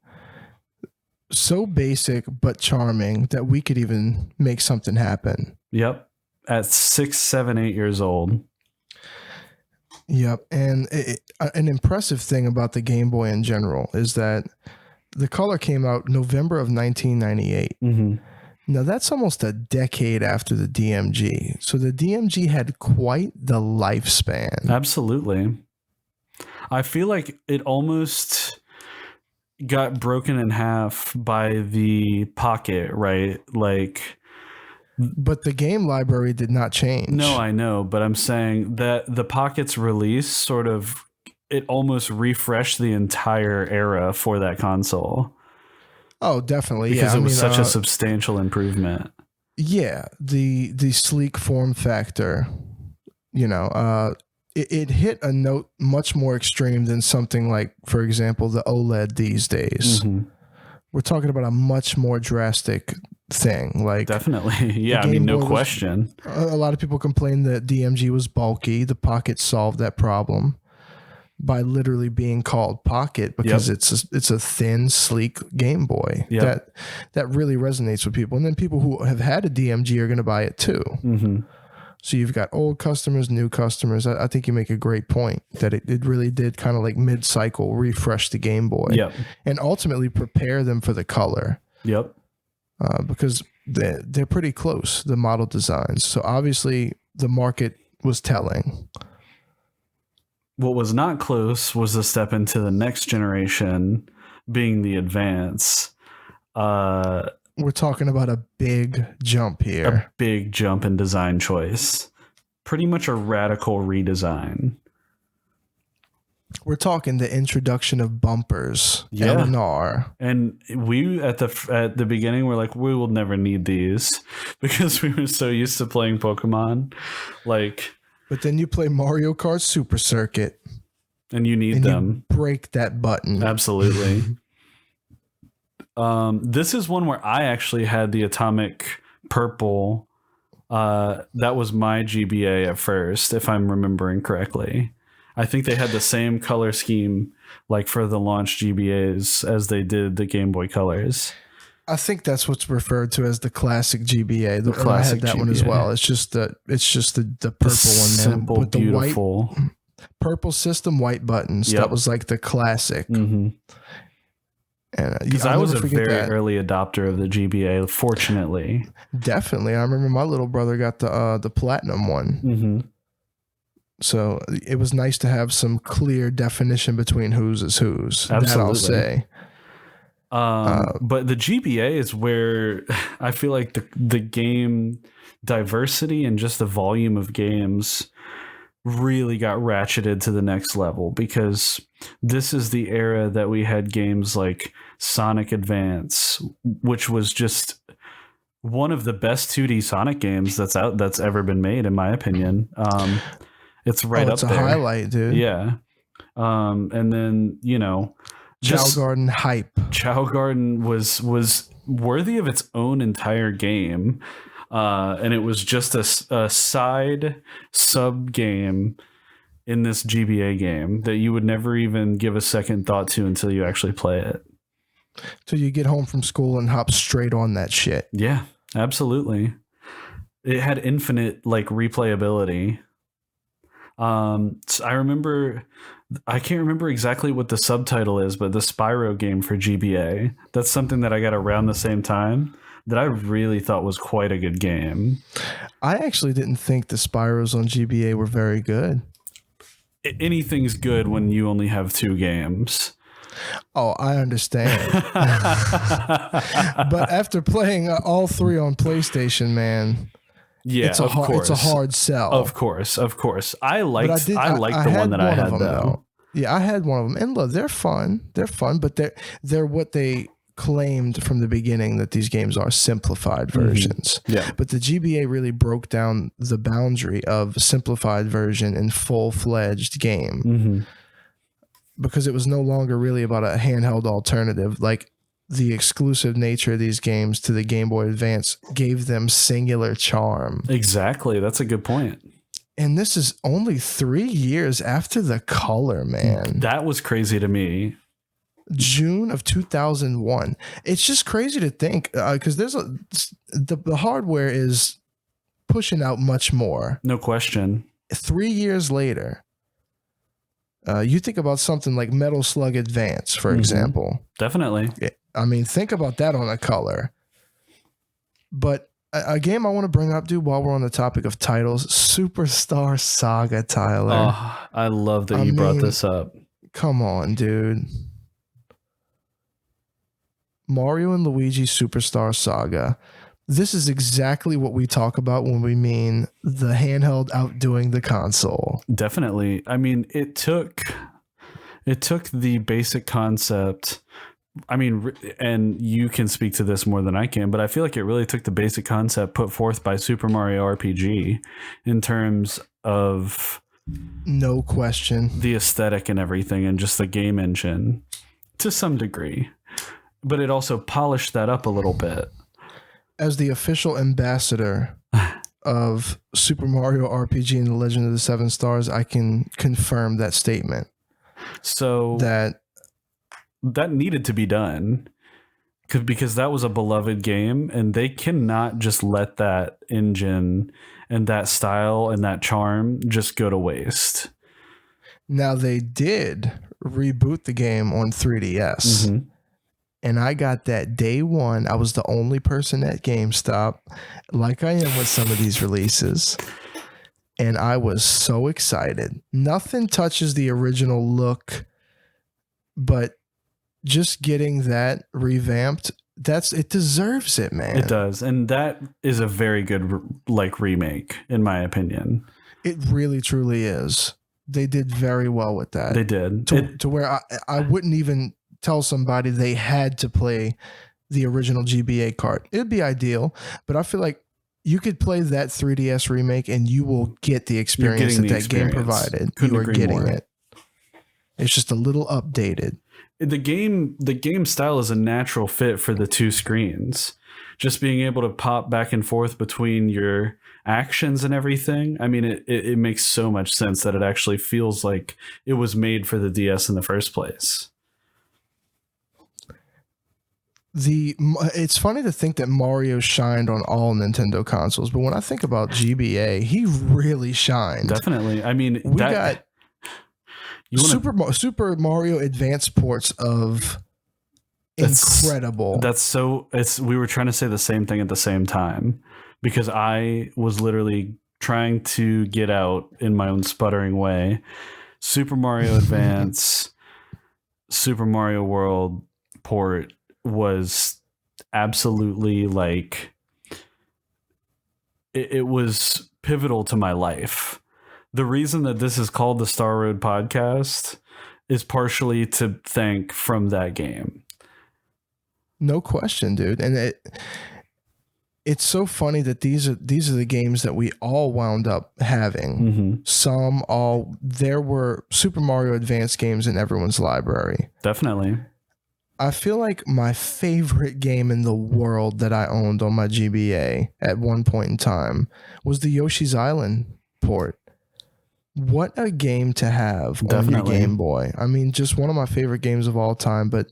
so basic but charming that we could even make something happen. Yep. At 6, 7, 8 years old. Yep. And an impressive thing about the Game Boy in general is that the color came out November of 1998. Mm-hmm. Now, that's almost a decade after the DMG. So the DMG had quite the lifespan. Absolutely. I feel like it almost got broken in half by the Pocket, right? Like, but the game library did not change. No, I know, but I'm saying that the Pocket's release sort of, it almost refreshed the entire era for that console. Oh, definitely. Because it was such a substantial improvement. Yeah, the sleek form factor, you know, it hit a note much more extreme than something like, for example, the OLED these days. Mm-hmm. We're talking about a much more drastic thing. Like, definitely. Yeah, I mean, no question. A lot of people complain that DMG was bulky. The Pocket solved that problem by literally being called Pocket because it's a thin, sleek Game Boy. That really resonates with people. And then people who have had a DMG are going to buy it too. Mm-hmm. So you've got old customers, new customers. I think you make a great point that it really did kind of like mid-cycle refresh the Game Boy and ultimately prepare them for the color. Yep. Because they're pretty close, the model designs. So obviously the market was telling. What was not close was the step into the next generation being the Advance. We're talking about a big jump here. A big jump in design choice. Pretty much a radical redesign. We're talking the introduction of bumpers, L&R. And we at the beginning were like, we will never need these because we were so used to playing Pokemon. Like, but then you play Mario Kart Super Circuit. And you need them. You break that button. Absolutely. This is one where I actually had the Atomic Purple. That was my GBA at first, if I'm remembering correctly. I think they had the same color scheme like for the launch GBAs as they did the Game Boy Colors. I think that's what's referred to as the classic GBA. The classic I had that GBA. One as well. It's just the purple one, simple, man, with the beautiful white purple system, white buttons. That was like the classic. Mm-hmm. And because I was a very early adopter of the GBA, fortunately. Definitely, I remember my little brother got the platinum one. Mm-hmm. So it was nice to have some clear definition between whose is whose. Absolutely. That I'll say. But the GBA is where I feel like the game diversity and just the volume of games really got ratcheted to the next level, because this is the era that we had games like Sonic Advance, which was just one of the best 2D Sonic games that's ever been made, in my opinion. It's right up there. It's a highlight, dude. Yeah. And then, you know, Chow Garden hype. Chow Garden was worthy of its own entire game. And it was just a side sub game in this GBA game that you would never even give a second thought to until you actually play it. So you get home from school and hop straight on that shit. Yeah, absolutely. It had infinite like replayability. So I can't remember exactly what the subtitle is, but the Spyro game for GBA. That's something that I got around the same time that I really thought was quite a good game. I actually didn't think the Spyros on GBA were very good. Anything's good when you only have 2 games. Oh, I understand. But after playing all 3 on PlayStation, man, yeah, it's a hard sell. Of course. I liked the one that I had though. Yeah, I had one of them, and look, they're fun, but they're what they claimed from the beginning that these games are simplified versions. Mm-hmm. Yeah. But the GBA really broke down the boundary of simplified version and full-fledged game. Mm-hmm. Because it was no longer really about a handheld alternative. Like, the exclusive nature of these games to the Game Boy Advance gave them singular charm. Exactly. That's a good point. And this is only 3 years after the Color, man. That was crazy to me. June of 2001. It's just crazy to think because the hardware is pushing out much more. No question. 3 years later, you think about something like Metal Slug Advance, for example. Definitely. I mean, think about that on a Color. But a game I want to bring up, dude, while we're on the topic of titles, Superstar Saga, Tyler. Oh, I love that you brought this up. Come on, dude. Mario and Luigi Superstar Saga. This is exactly what we talk about when we mean the handheld outdoing the console. Definitely. I mean, it took the basic concept. I mean, and you can speak to this more than I can, but I feel like it really took the basic concept put forth by Super Mario RPG in terms of no question the aesthetic and everything and just the game engine to some degree. But it also polished that up a little bit. As the official ambassador of Super Mario RPG and the Legend of the Seven Stars, I can confirm that statement. So that needed to be done because that was a beloved game, and they cannot just let that engine and that style and that charm just go to waste. Now, they did reboot the game on 3DS. Mm-hmm. And I got that day one. I was the only person at GameStop, like I am with some of these releases. And I was so excited. Nothing touches the original look, but just getting that revamped, it deserves it, man. It does. And that is a very good remake, in my opinion. It really, truly is. They did very well with that. They did. To where I wouldn't even tell somebody they had to play the original GBA Kart. It'd be ideal, but I feel like you could play that 3DS remake and you will get the experience that game provided. You are getting it. It's just a little updated. The game style is a natural fit for the 2 screens. Just being able to pop back and forth between your actions and everything. I mean, it makes so much sense that it actually feels like it was made for the DS in the first place. It's funny to think that Mario shined on all Nintendo consoles, but when I think about GBA, he really shined. Definitely. I mean, we got Super Mario Advance ports of incredible. We were trying to say the same thing at the same time because I was literally trying to get out in my own sputtering way. Super Mario Advance, Super Mario World port was absolutely it was pivotal to my life. The reason that this is called the Star Road Podcast is partially to thank from that game. No question, dude. And it's so funny that these are the games that we all wound up having. Mm-hmm. There were Super Mario Advance games in everyone's library. Definitely. I feel like my favorite game in the world that I owned on my GBA at one point in time was the Yoshi's Island port. What a game to have on your Definitely. Game Boy. I mean, just one of my favorite games of all time, but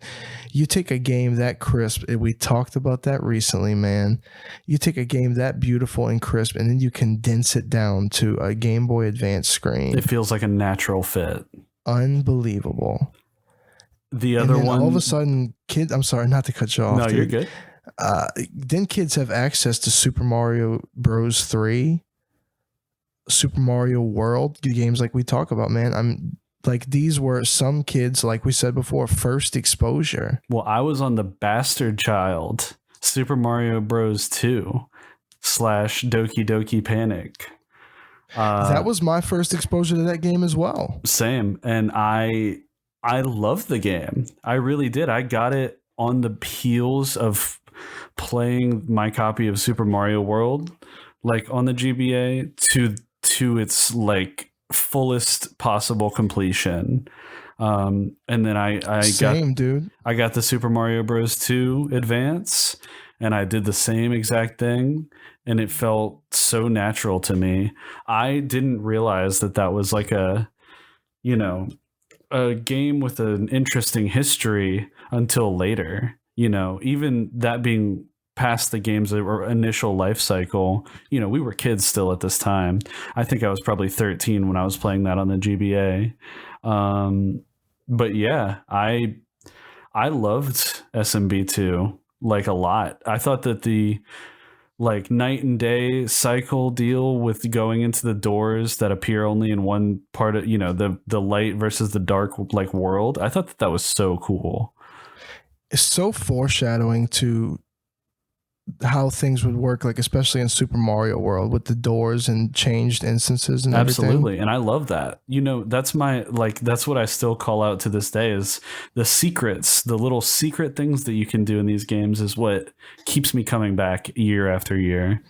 you take a game that crisp, and we talked about that recently, man. You take a game that beautiful and crisp, and then you condense it down to a Game Boy Advance screen. It feels like a natural fit. Unbelievable. The other one, all of a sudden, kids, I'm sorry, not to cut you off. No, you're good. Then kids have access to Super Mario Bros. 3, Super Mario World, the games like we talk about, man. I'm like, these were some kids, like we said before, first exposure. Well, I was on the bastard child, Super Mario Bros. 2 / Doki Doki Panic. That was my first exposure to that game as well. Same. And I loved the game. I really did. I got it on the heels of playing my copy of Super Mario World, like on the GBA to its like fullest possible completion. And then I got the Super Mario Bros. 2 Advance, and I did the same exact thing, and it felt so natural to me. I didn't realize that was like a game with an interesting history until later. Even that being past the game's initial life cycle, we were kids still at this time. I think I was probably 13 when I was playing that on the GBA. But yeah, I loved SMB2 like a lot. I thought that the like night and day cycle deal with going into the doors that appear only in one part of, the light versus the dark like world, I thought that was so cool. It's so foreshadowing to how things would work, like especially in Super Mario World with the doors and changed instances and Absolutely. everything. And I love that. That's what I still call out to this day, is the secrets, the little secret things that you can do in these games is what keeps me coming back year after year.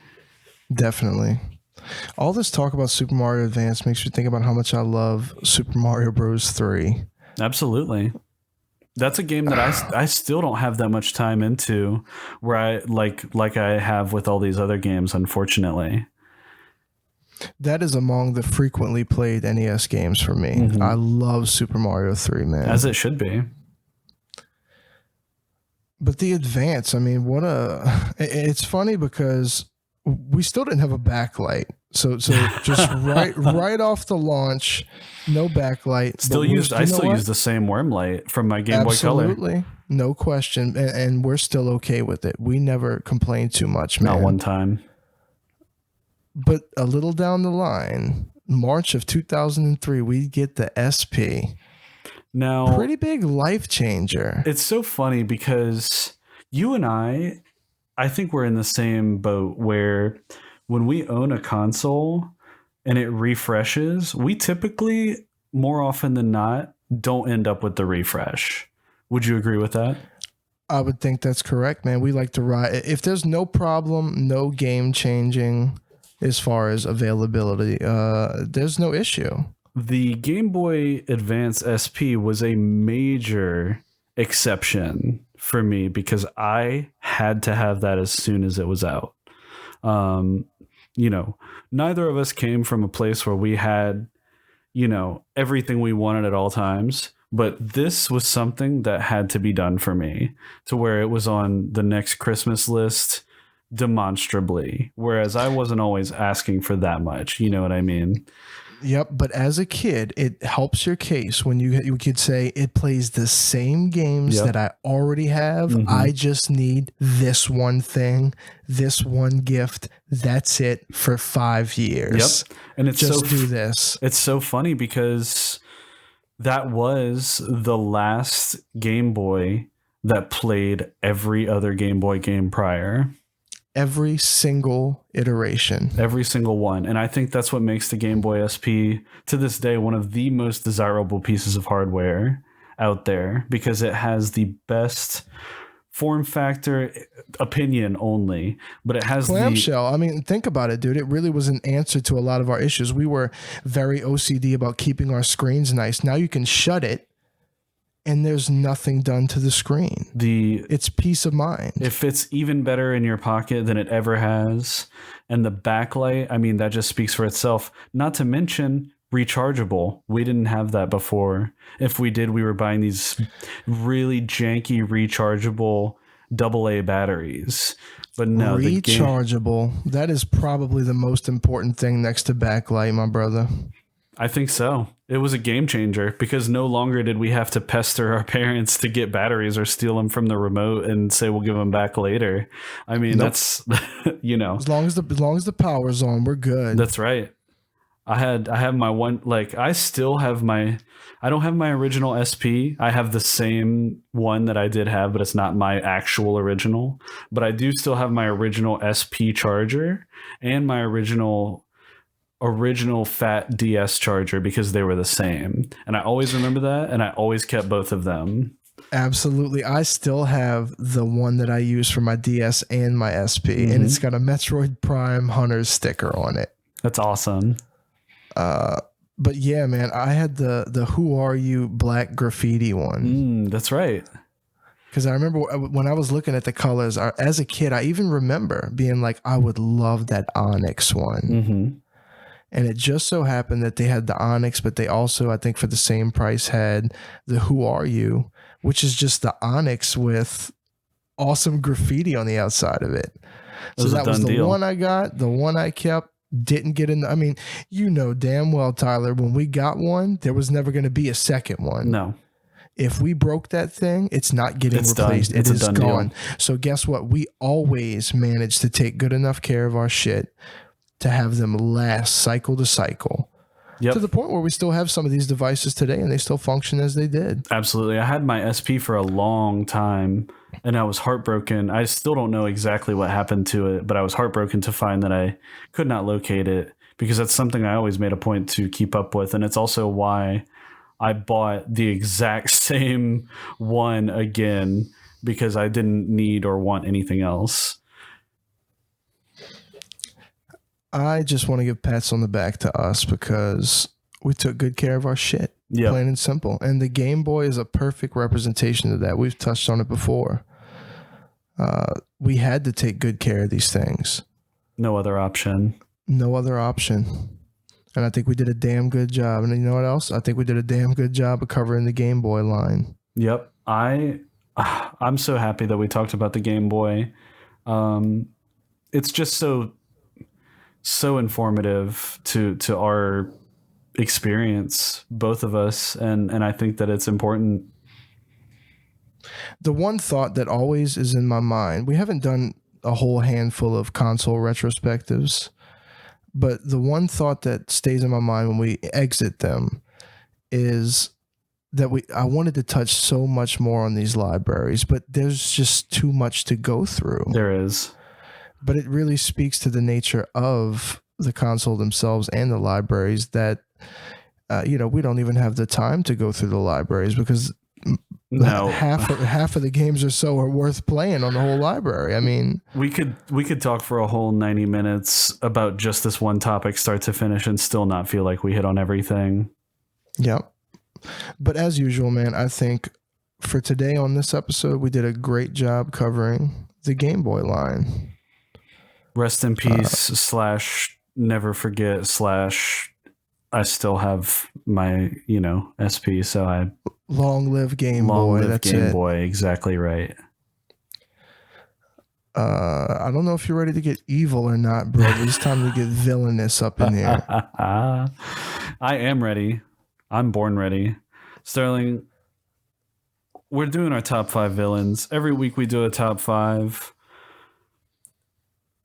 Definitely. All this talk about Super Mario Advance makes me think about how much I love Super Mario Bros. 3. Absolutely. That's a game that I still don't have that much time into, where I like I have with all these other games, unfortunately. That is among the frequently played NES games for me. Mm-hmm. I love Super Mario 3, man. As it should be. But the Advance, I mean, it's funny because we still didn't have a backlight. So just right off the launch, no backlight. I still use the same worm light from my Game Boy Color. Absolutely, no question, and we're still okay with it. We never complained too much, man. Not one time. But a little down the line, March of 2003, we get the SP. Now, pretty big life changer. It's so funny because you and I think we're in the same boat where when we own a console and it refreshes, we typically, more often than not, don't end up with the refresh. Would you agree with that? I would think that's correct, man. We like to ride. If there's no problem, no game changing as far as availability, there's no issue. The Game Boy Advance SP was a major exception for me because I had to have that as soon as it was out. Neither of us came from a place where we had, everything we wanted at all times. But this was something that had to be done for me, to where it was on the next Christmas list demonstrably, whereas I wasn't always asking for that much. You know what I mean? Yep. But as a kid, it helps your case when you could say it plays the same games that I already have. Mm-hmm. I just need this one thing, this one gift. That's it for 5 years. Yep. And it's just do this. It's so funny because that was the last Game Boy that played every other Game Boy game prior. Every single iteration. Every single one. And I think that's what makes the Game Boy SP, to this day, one of the most desirable pieces of hardware out there, because it has the best form factor, opinion only, but it has clamshell. I mean, think about it, dude. It really was an answer to a lot of our issues. We were very OCD about keeping our screens nice. Now you can shut it and there's nothing done to the screen. It's peace of mind. It fits even better in your pocket than it ever has. And the backlight, I mean, that just speaks for itself. Not to mention rechargeable. We didn't have that before. If we did, we were buying these really janky rechargeable AA batteries. But no, rechargeable. That is probably the most important thing next to backlight, my brother. I think so. It was a game changer because no longer did we have to pester our parents to get batteries or steal them from the remote and say we'll give them back later. I mean, that's as long as the power's on, we're good. That's right. I have my one, like I still have I don't have my original SP. I have the same one that I did have, but it's not my actual original. But I do still have my original SP charger and my original fat DS charger because they were the same. And I always remember that, and I always kept both of them. Absolutely. I still have the one that I use for my DS and my SP, and it's got a Metroid Prime Hunter's sticker on it. That's awesome. But yeah, man, I had the Who Are You black graffiti one. That's right. Because I remember when I was looking at the colors as a kid, I even remember being like, I would love that Onyx one. And it just so happened that they had the Onyx, but they also, I think for the same price, had the Who Are You, which is just the Onyx with awesome graffiti on the outside of it. So that was the one I got, the one I kept. Didn't get in. I mean, you know damn well, Tyler, when we got one, there was never going to be a second one. No. If we broke that thing, it's not getting replaced. It is gone. So guess what? We always manage to take good enough care of our shit to have them last cycle to cycle. To the point where we still have some of these devices today and they still function as they did. Absolutely. I had my SP for a long time and I was heartbroken. I still don't know exactly what happened to it, but I was heartbroken to find that I could not locate it because that's something I always made a point to keep up with. And it's also why I bought the exact same one again because I didn't need or want anything else. I just want to give pats on the back to us because we took good care of our shit, plain and simple. And the Game Boy is a perfect representation of that. We've touched on it before. We had to take good care of these things. No other option. No other option. And I think we did a damn good job. And you know what else? I think we did a damn good job of covering the Game Boy line. Yep. I'm so happy that we talked about the Game Boy. It's just so informative to our experience, both of us, and I think that it's important. The one thought that always is in my mind, we haven't done a whole handful of console retrospectives, but the one thought that stays in my mind when we exit them is that I wanted to touch so much more on these libraries, but there's just too much to go through. There is. But it really speaks to the nature of the console themselves and the libraries that, we don't even have the time to go through the libraries because half of the games or so are worth playing on the whole library. I mean, we could talk for a whole 90 minutes about just this one topic, start to finish, and still not feel like we hit on everything. Yep. But as usual, man, I think for today on this episode, we did a great job covering the Game Boy line. Rest in peace / never forget / I still have my, SP. So I long live Game Boy. That's Game Boy. Exactly right. I don't know if you're ready to get evil or not, bro. But it's time to get villainous up in here. I am ready. I'm born ready. Sterling, we're doing our top 5 villains. Every week we do a top 5.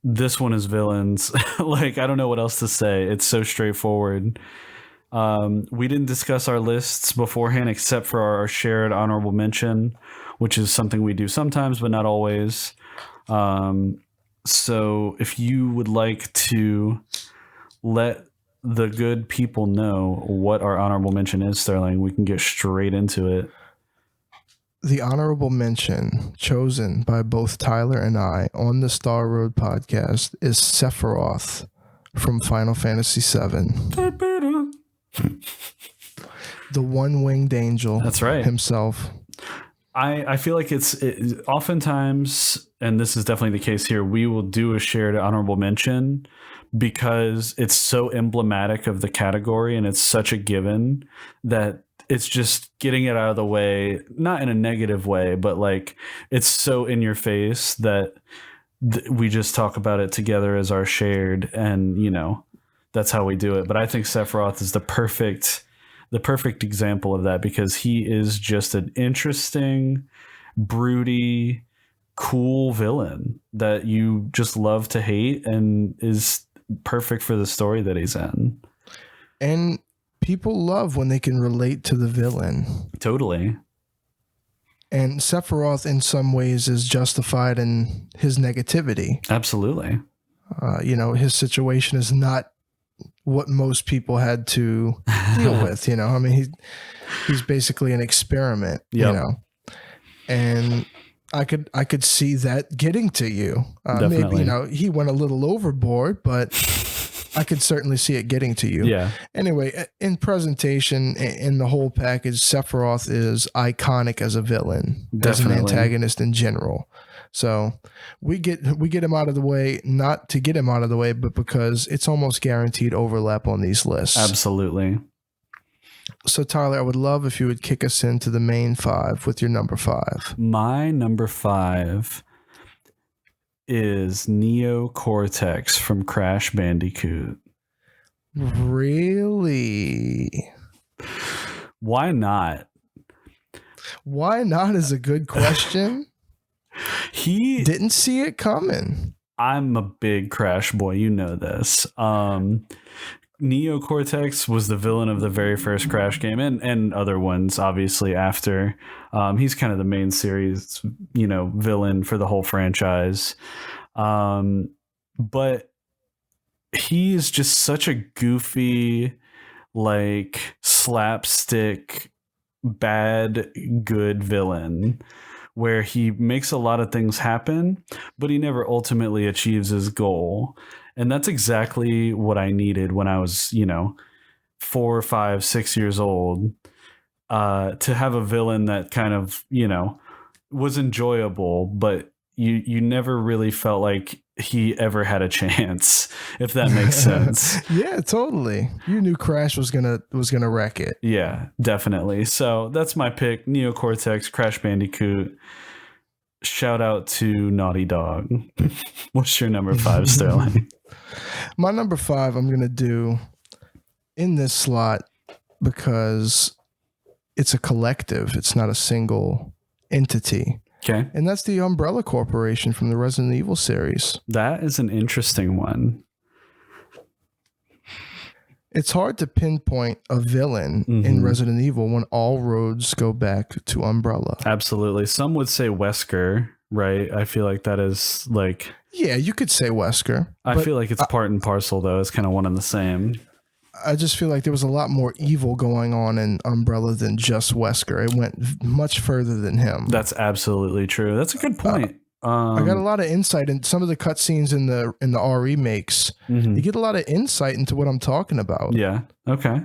This one is villains. Like, I don't know what else to say. It's so straightforward. We didn't discuss our lists beforehand except for our shared honorable mention, which is something we do sometimes, but not always. So if you would like to let the good people know what our honorable mention is, Sterling, we can get straight into it. The honorable mention chosen by both Tyler and I on the Star Road podcast is Sephiroth from Final Fantasy VII. The one-winged angel. That's right. Himself. I feel like it's oftentimes, and this is definitely the case here, we will do a shared honorable mention, because it's so emblematic of the category and it's such a given that it's just getting it out of the way, not in a negative way, but like it's so in your face that we just talk about it together as our shared, and you know, that's how we do it. But I think Sephiroth is the perfect example of that, because he is just an interesting, broody, cool villain that you just love to hate and is perfect for the story that he's in. And people love when they can relate to the villain. Totally. And Sephiroth in some ways is justified in his negativity. Absolutely. You know, his situation is not what most people had to deal with, you know. I mean, he's basically an experiment, you know. And I could see that getting to you. Maybe, you know, he went a little overboard, but I could certainly see it getting to you. Yeah. Anyway, in presentation, in the whole package, Sephiroth is iconic as a villain, as an antagonist in general. So we get him out of the way, not to get him out of the way, but because it's almost guaranteed overlap on these lists. Absolutely. So Tyler, I would love if you would kick us into the main 5 with your number 5. My number 5 is Neo Cortex from Crash Bandicoot. Really? Why not? Why not is a good question. He didn't see it coming. I'm a big Crash boy, you know this. Neo Cortex was the villain of the very first Crash game, and other ones obviously after. He's kind of the main series, you know, villain for the whole franchise. But he's just such a goofy, like slapstick, bad, good villain, where he makes a lot of things happen, but he never ultimately achieves his goal. And that's exactly what I needed when I was, you know, 4, 5, 6 years old, to have a villain that kind of, you know, was enjoyable, but you never really felt like he ever had a chance, if that makes sense. Yeah, totally. You knew Crash was gonna wreck it. Yeah, definitely. So that's my pick, Neo Cortex, Crash Bandicoot. Shout out to Naughty Dog. What's your number 5, Sterling? My number 5 I'm going to do in this slot because it's a collective. It's not a single entity. Okay. And that's the Umbrella Corporation from the Resident Evil series. That is an interesting one. It's hard to pinpoint a villain in Resident Evil when all roads go back to Umbrella. Absolutely. Some would say Wesker, right? I feel like that is like... Yeah, you could say Wesker. I feel like it's part and parcel, though. It's kind of one and the same. I just feel like there was a lot more evil going on in Umbrella than just Wesker. It went much further than him. That's absolutely true. That's a good point. I got a lot of insight in some of the cutscenes in the RE makes. You get a lot of insight into what I'm talking about. Yeah. Okay.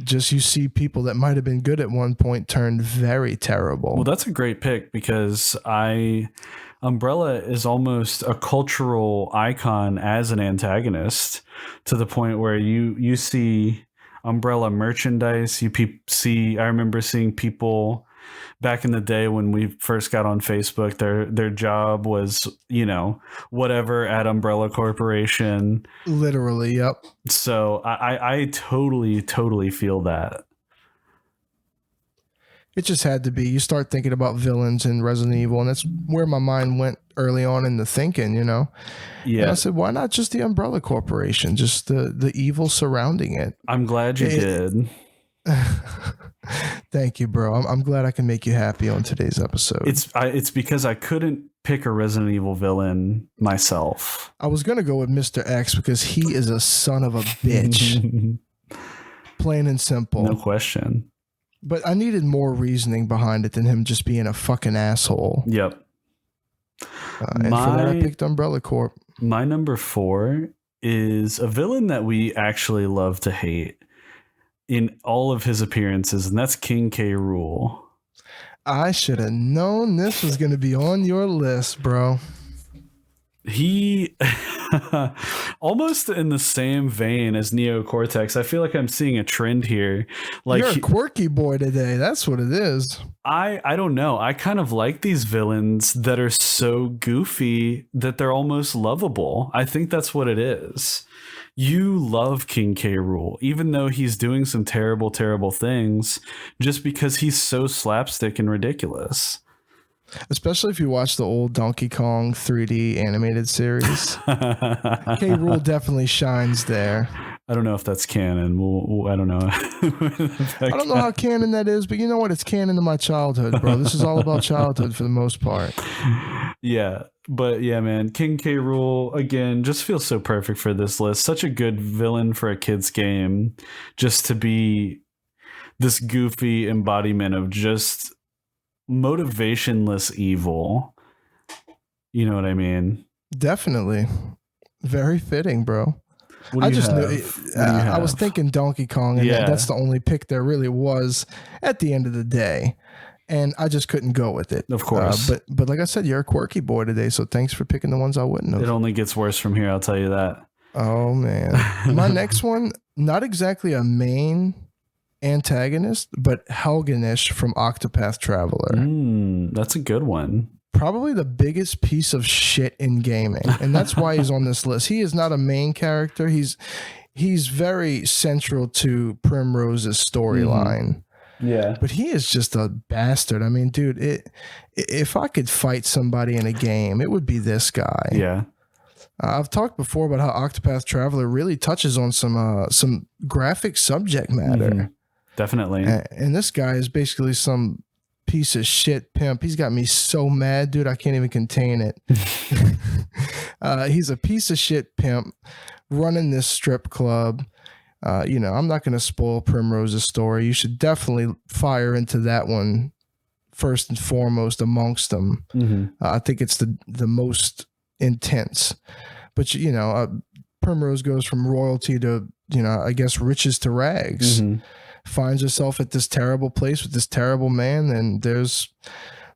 Just you see people that might have been good at one point turn very terrible. Well, that's a great pick because Umbrella is almost a cultural icon as an antagonist, to the point where you see Umbrella merchandise. I remember seeing people back in the day when we first got on Facebook, their job was, you know, whatever at Umbrella Corporation. Literally, yep. So I totally feel that. It just had to be. You start thinking about villains in Resident Evil, and that's where my mind went early on in the thinking, you know? Yeah. And I said, why not just the Umbrella Corporation? Just the evil surrounding it. I'm glad you did. Thank you, bro. I'm glad I can make you happy on today's episode. It's because I couldn't pick a Resident Evil villain myself. I was gonna go with Mr. X because he is a son of a bitch. Plain and simple. No question. But I needed more reasoning behind it than him just being a fucking asshole. Yep. And for that, I picked Umbrella Corp. My number 4 is a villain that we actually love to hate in all of his appearances, and that's King K Rool. I should have known this was going to be on your list, bro. He almost in the same vein as Neo Cortex. I feel like I'm seeing a trend here. Like you're a quirky boy today. That's what it is. I don't know. I kind of like these villains that are so goofy that they're almost lovable. I think that's what it is. You love King K. Rool, even though he's doing some terrible, terrible things, just because he's so slapstick and ridiculous. Especially if you watch the old Donkey Kong 3D animated series. K. Rool definitely shines there. I don't know if that's canon. I don't know. I don't know how canon that is, but you know what? It's canon to my childhood, bro. This is all about childhood for the most part. Yeah. But yeah, man, King K. Rool, again, just feels so perfect for this list. Such a good villain for a kid's game. Just to be this goofy embodiment of just motivationless evil. You know what I mean? Definitely. Very fitting, bro. I just knew I was thinking Donkey Kong, and that's the only pick there really was at the end of the day. And I just couldn't go with it. Of course. But like I said, you're a quirky boy today, so thanks for picking the ones I wouldn't have. It only gets worse from here, I'll tell you that. Oh, man. My next one, not exactly a main antagonist, but Helgenish from Octopath Traveler. That's a good one. Probably the biggest piece of shit in gaming, and that's why he's on this list. He is not a main character. He's very central to Primrose's storyline. Yeah, but he is just a bastard. I mean, dude, if I could fight somebody in a game, it would be this guy. Yeah. I've talked before about how Octopath Traveler really touches on some graphic subject matter. Mm-hmm. Definitely. And this guy is basically some piece of shit pimp. He's got me so mad, dude. I can't even contain it. He's a piece of shit pimp running this strip club. I'm not going to spoil Primrose's story. You should definitely fire into that one first and foremost amongst them. Mm-hmm. I think it's the most intense. But, Primrose goes from royalty to, I guess, riches to rags. Mm-hmm. Finds herself at this terrible place with this terrible man, and there's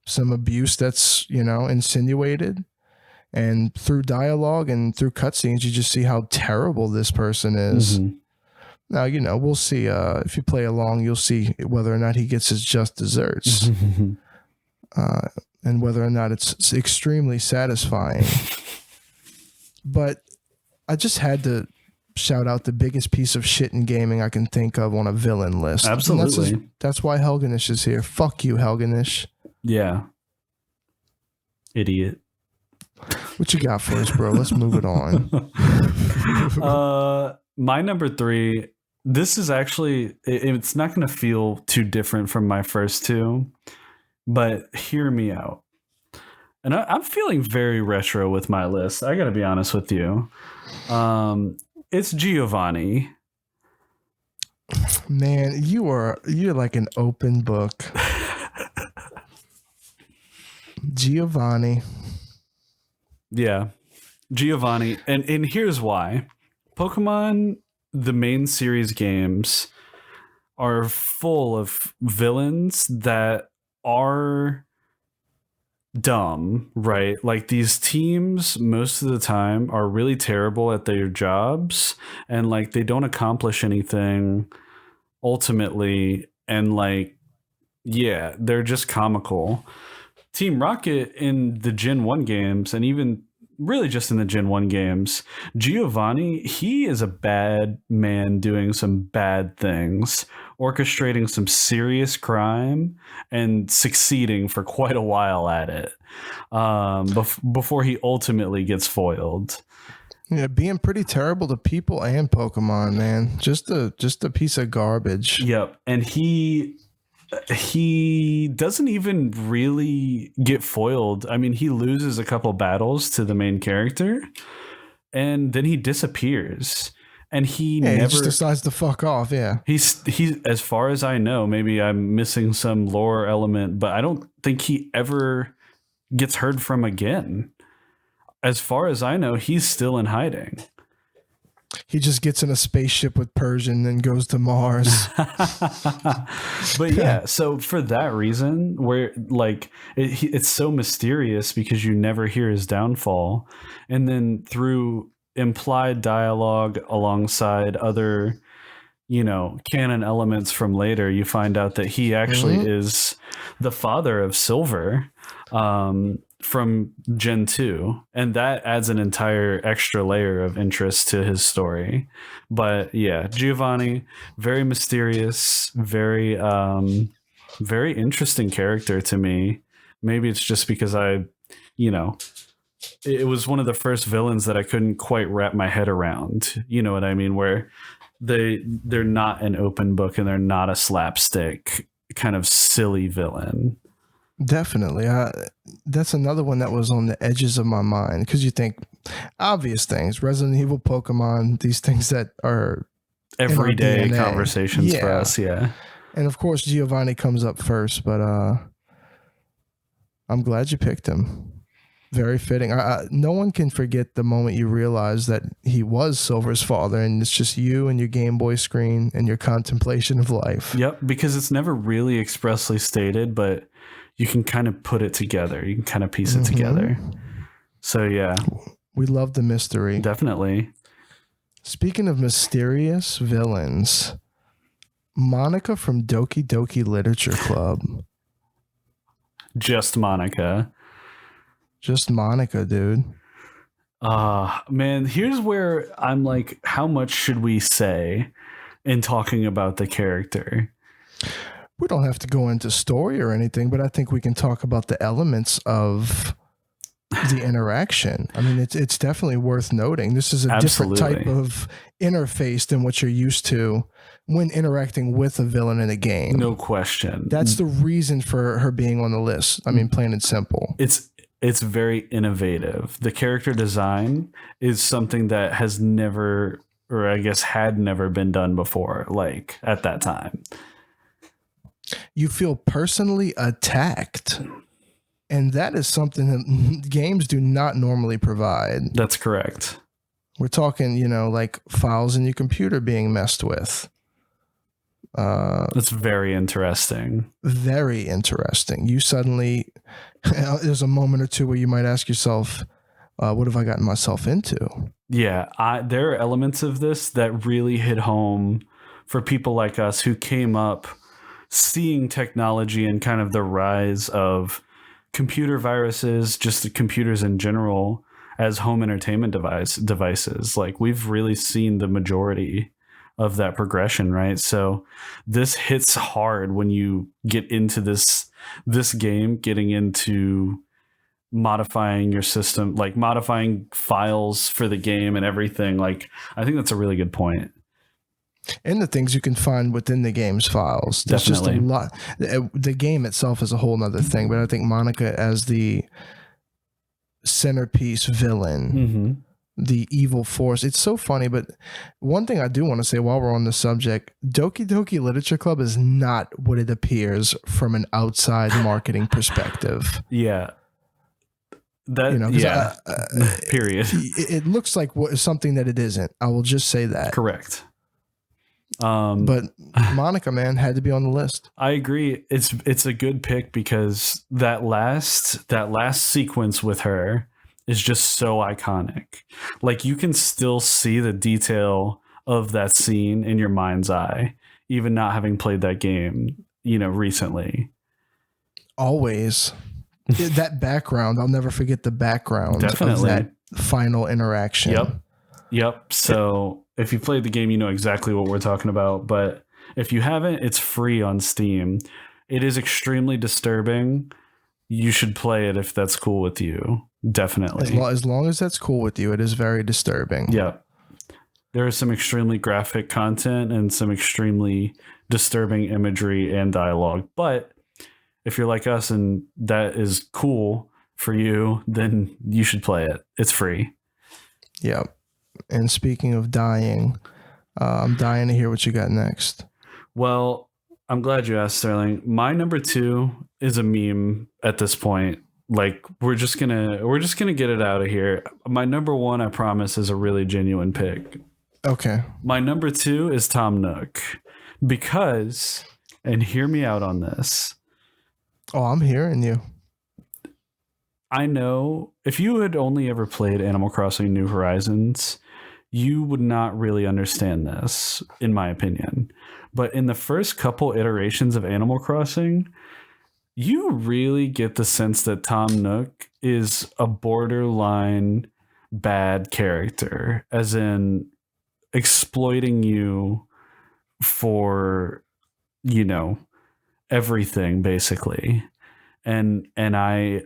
some abuse that's insinuated, and through dialogue and through cutscenes you just see how terrible this person is. Mm-hmm. Now we'll see if you play along, you'll see whether or not he gets his just desserts. Mm-hmm. And whether or not it's extremely satisfying. But I just had to shout out the biggest piece of shit in gaming I can think of on a villain list. Absolutely. That's why Helgenish is here. Fuck you, Helgenish. Yeah. Idiot. What you got for us, bro? Let's move it on. My number 3, this is actually, it's not going to feel too different from my first two, but hear me out. And I'm feeling very retro with my list. I got to be honest with you. It's Giovanni. Man, you're like an open book. Giovanni. Yeah. Giovanni. And here's why. Pokemon, the main series games, are full of villains that are dumb, right? Like, these teams most of the time are really terrible at their jobs, and like they don't accomplish anything ultimately, and like, yeah, they're just comical. Team Rocket in the Gen 1 games, and even really just in the Gen 1 games, Giovanni, he is a bad man doing some bad things, orchestrating some serious crime and succeeding for quite a while at it, before he ultimately gets foiled. Yeah, being pretty terrible to people and Pokemon, man. Just a piece of garbage. Yep. And he doesn't even really get foiled. I mean, he loses a couple battles to the main character, and then he disappears. And he never just decides to fuck off. Yeah, he's as far as I know, maybe I'm missing some lore element, but I don't think he ever gets heard from again. As far as I know, he's still in hiding. He just gets in a spaceship with Persian and goes to Mars. But yeah, so for that reason, where like it's so mysterious because you never hear his downfall, and then through implied dialogue alongside other, canon elements from later, you find out that he actually is the father of Silver. From Gen 2, and that adds an entire extra layer of interest to his story. But yeah, Giovanni, very mysterious, very very interesting character to me. Maybe it's just because it was one of the first villains that I couldn't quite wrap my head around. You know what I mean? Where they're not an open book and they're not a slapstick kind of silly villain. Definitely. That's another one that was on the edges of my mind, because you think obvious things, Resident Evil, Pokemon, these things that are everyday conversations for us. Yeah. And of course, Giovanni comes up first, but I'm glad you picked him. Very fitting. No one can forget the moment you realize that he was Silver's father, and it's just you and your Game Boy screen and your contemplation of life. Yep, because it's never really expressly stated, but you can kind of put it together. You can kind of piece it together. So yeah. We love the mystery. Definitely. Speaking of mysterious villains, Monica from Doki Doki Literature Club. Just Monica. Just Monica, dude. Man, here's where I'm like, how much should we say in talking about the character? We don't have to go into story or anything, but I think we can talk about the elements of the interaction. I mean, it's definitely worth noting. This is a different type of interface than what you're used to when interacting with a villain in a game. No question. That's the reason for her being on the list. I mean, plain and simple. It's very innovative. The character design is something that has never, or I guess had never been done before, like at that time. You feel personally attacked. And that is something that games do not normally provide. That's correct. We're talking, like files in your computer being messed with. That's very interesting. Very interesting. You suddenly, there's a moment or two where you might ask yourself, what have I gotten myself into? Yeah, there are elements of this that really hit home for people like us who came up seeing technology and kind of the rise of computer viruses, just the computers in general, as home entertainment devices. Like, we've really seen the majority of that progression, right? So this hits hard when you get into this game, getting into modifying your system, like modifying files for the game and everything. Like, I think that's a really good point. And the things you can find within the game's files. There's Definitely. just a lot. The game itself is a whole nother thing, but I think Monica as the centerpiece villain, the evil force. It's so funny, but one thing I do want to say while we're on the subject, Doki Doki Literature Club is not what it appears from an outside marketing perspective. Yeah. That, period. It looks like something that it isn't. I will just say that. Correct. But Monica, man, had to be on the list. I agree. It's a good pick because that last sequence with her is just so iconic. Like, you can still see the detail of that scene in your mind's eye, even not having played that game, recently. Always. That background, I'll never forget the background. Definitely. Of that final interaction. Yep. So if you played the game, you know exactly what we're talking about. But if you haven't, it's free on Steam. It is extremely disturbing. You should play it if that's cool with you. Definitely. As long as that's cool with you, it is very disturbing. Yeah. There is some extremely graphic content and some extremely disturbing imagery and dialogue. But if you're like us and that is cool for you, then you should play it. It's free. Yeah. And speaking of dying, I'm dying to hear what you got next. Well, I'm glad you asked, Sterling. My number 2 is a meme at this point. Like, we're just gonna get it out of here. My number 1, I promise, is a really genuine pick. Okay. My number 2 is Tom Nook because, and hear me out on this. Oh, I'm hearing you. I know if you had only ever played Animal Crossing New Horizons, you would not really understand this, in my opinion. But in the first couple iterations of Animal Crossing, you really get the sense that Tom Nook is a borderline bad character, as in exploiting you for, everything basically. And I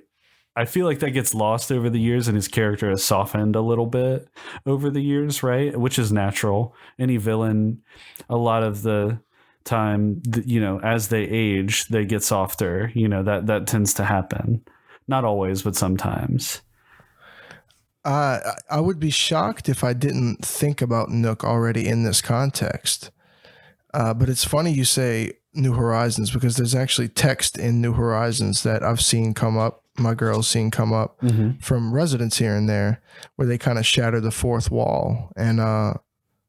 feel like that gets lost over the years, and his character has softened a little bit over the years, right? Which is natural. Any villain, a lot of the time, as they age, they get softer. That tends to happen. Not always, but sometimes. I would be shocked if I didn't think about Nook already in this context. But it's funny you say New Horizons, because there's actually text in New Horizons that I've seen come up, my girl's seen come up from residents here and there, where they kind of shatter the fourth wall and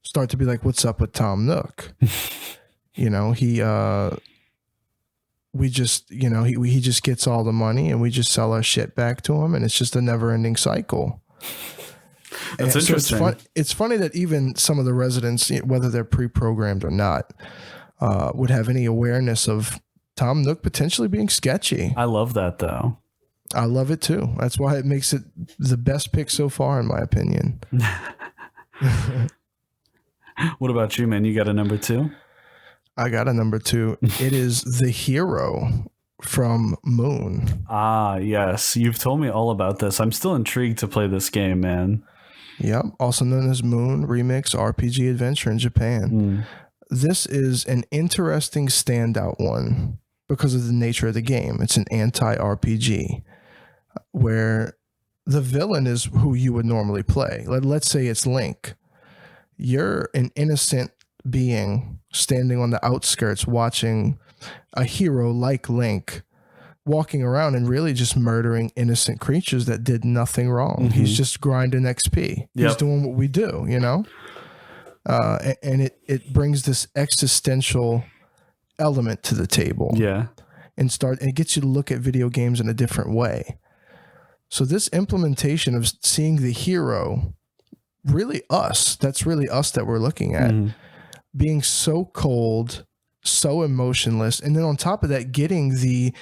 start to be like, what's up with Tom Nook? He just gets all the money and we just sell our shit back to him, and it's just a never ending cycle. That's interesting. So it's funny that even some of the residents, whether they're pre-programmed or not, would have any awareness of Tom Nook potentially being sketchy. I love that, though. I love it too. That's why it makes it the best pick so far, in my opinion. What about you, man? You got a number 2? I got a number 2. It is the hero from Moon. Ah, yes. You've told me all about this. I'm still intrigued to play this game, man. Yep. Also known as Moon Remix RPG Adventure in Japan. This is an interesting standout one because of the nature of the game. It's an anti-RPG where the villain is who you would normally play. Let's say it's Link. You're an innocent being standing on the outskirts watching a hero like Link walking around and really just murdering innocent creatures that did nothing wrong. He's just grinding XP. He's doing what we do, and it brings this existential element to the table. Yeah. And it gets you to look at video games in a different way. So this implementation of seeing the hero, really us, that's really us that we're looking at, being so cold, so emotionless, and then on top of that, getting the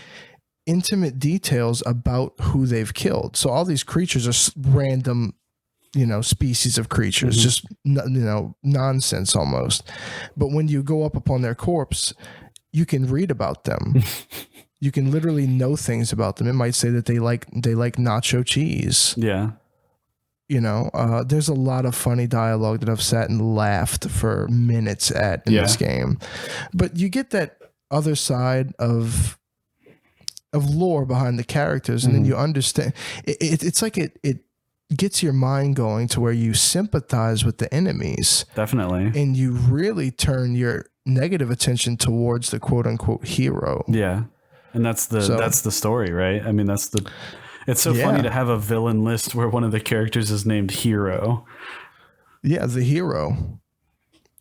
intimate details about who they've killed. So all these creatures are random, species of creatures, just, nonsense almost. But when you go up upon their corpse, you can read about them. You can literally know things about them. It might say that they like nacho cheese. Yeah. There's a lot of funny dialogue that I've sat and laughed for minutes at in this game. But you get that other side of lore behind the characters, and then you understand. It's like it gets your mind going to where you sympathize with the enemies. Definitely. And you really turn your negative attention towards the quote unquote hero. Yeah. And that's the story, right? I mean, it's so funny to have a villain list where one of the characters is named Hero. Yeah, the hero.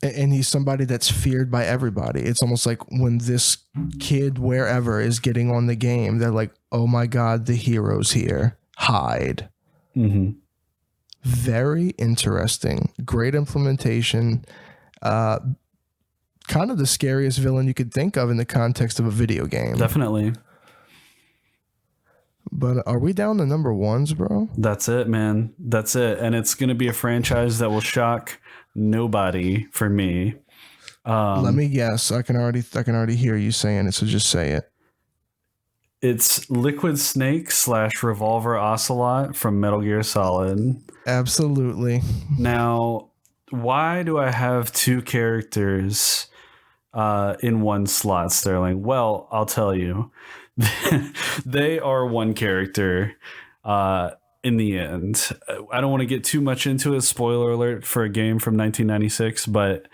And he's somebody that's feared by everybody. It's almost like when this kid, wherever, is getting on the game, they're like, oh my God, the hero's here. Hide. Very interesting. Great implementation. Kind of the scariest villain you could think of in the context of a video game. Definitely. But are we down to number 1s, bro? That's it, man. That's it. And it's going to be a franchise that will shock nobody for me. Let me guess. I can already hear you saying it, so just say it. It's Liquid Snake / Revolver Ocelot from Metal Gear Solid. Absolutely. Now, why do I have 2 characters in one slot, Sterling? Well, I'll tell you. They are one character in the end. I don't want to get too much into it. Spoiler alert for a game from 1996, but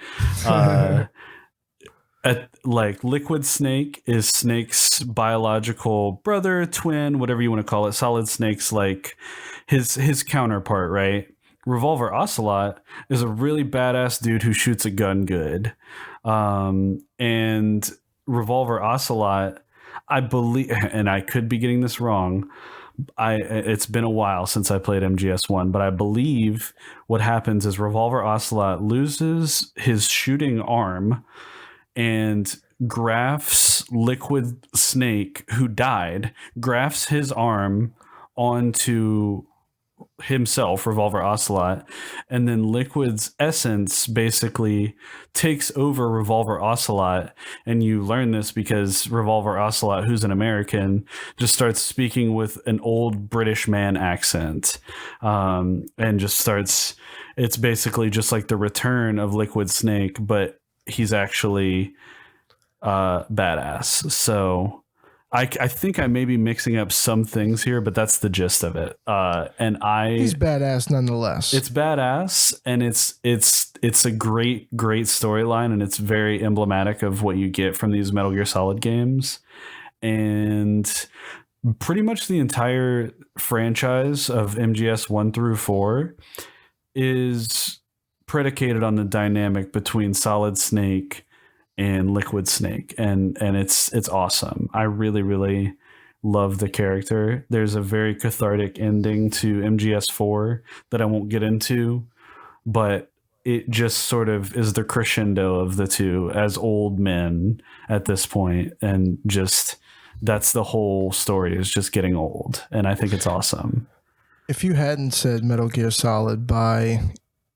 Liquid Snake is Snake's biological brother, twin, whatever you want to call it. Solid Snake's like his counterpart, right? Revolver Ocelot is a really badass dude who shoots a gun good. And Revolver Ocelot, I believe, and I could be getting this wrong, it's been a while since I played MGS1, but I believe what happens is Revolver Ocelot loses his shooting arm and grafts Liquid Snake, who died, grafts his arm onto himself, Revolver Ocelot, and then Liquid's essence basically takes over Revolver Ocelot. And you learn this because Revolver Ocelot, who's an American, just starts speaking with an old British man accent, and just starts, it's basically just like the return of Liquid Snake, but he's actually badass. So I think I may be mixing up some things here, but that's the gist of it. He's badass nonetheless. It's badass, and it's a great storyline, and it's very emblematic of what you get from these Metal Gear Solid games. And pretty much the entire franchise of MGS 1 through 4 is predicated on the dynamic between Solid Snake and Liquid Snake, and it's awesome. I really love the character. There's a very cathartic ending to MGS4 that I won't get into, but it just sort of is the crescendo of the two as old men at this point, and just that's the whole story, is just getting old, and I think it's awesome. If you hadn't said Metal Gear Solid by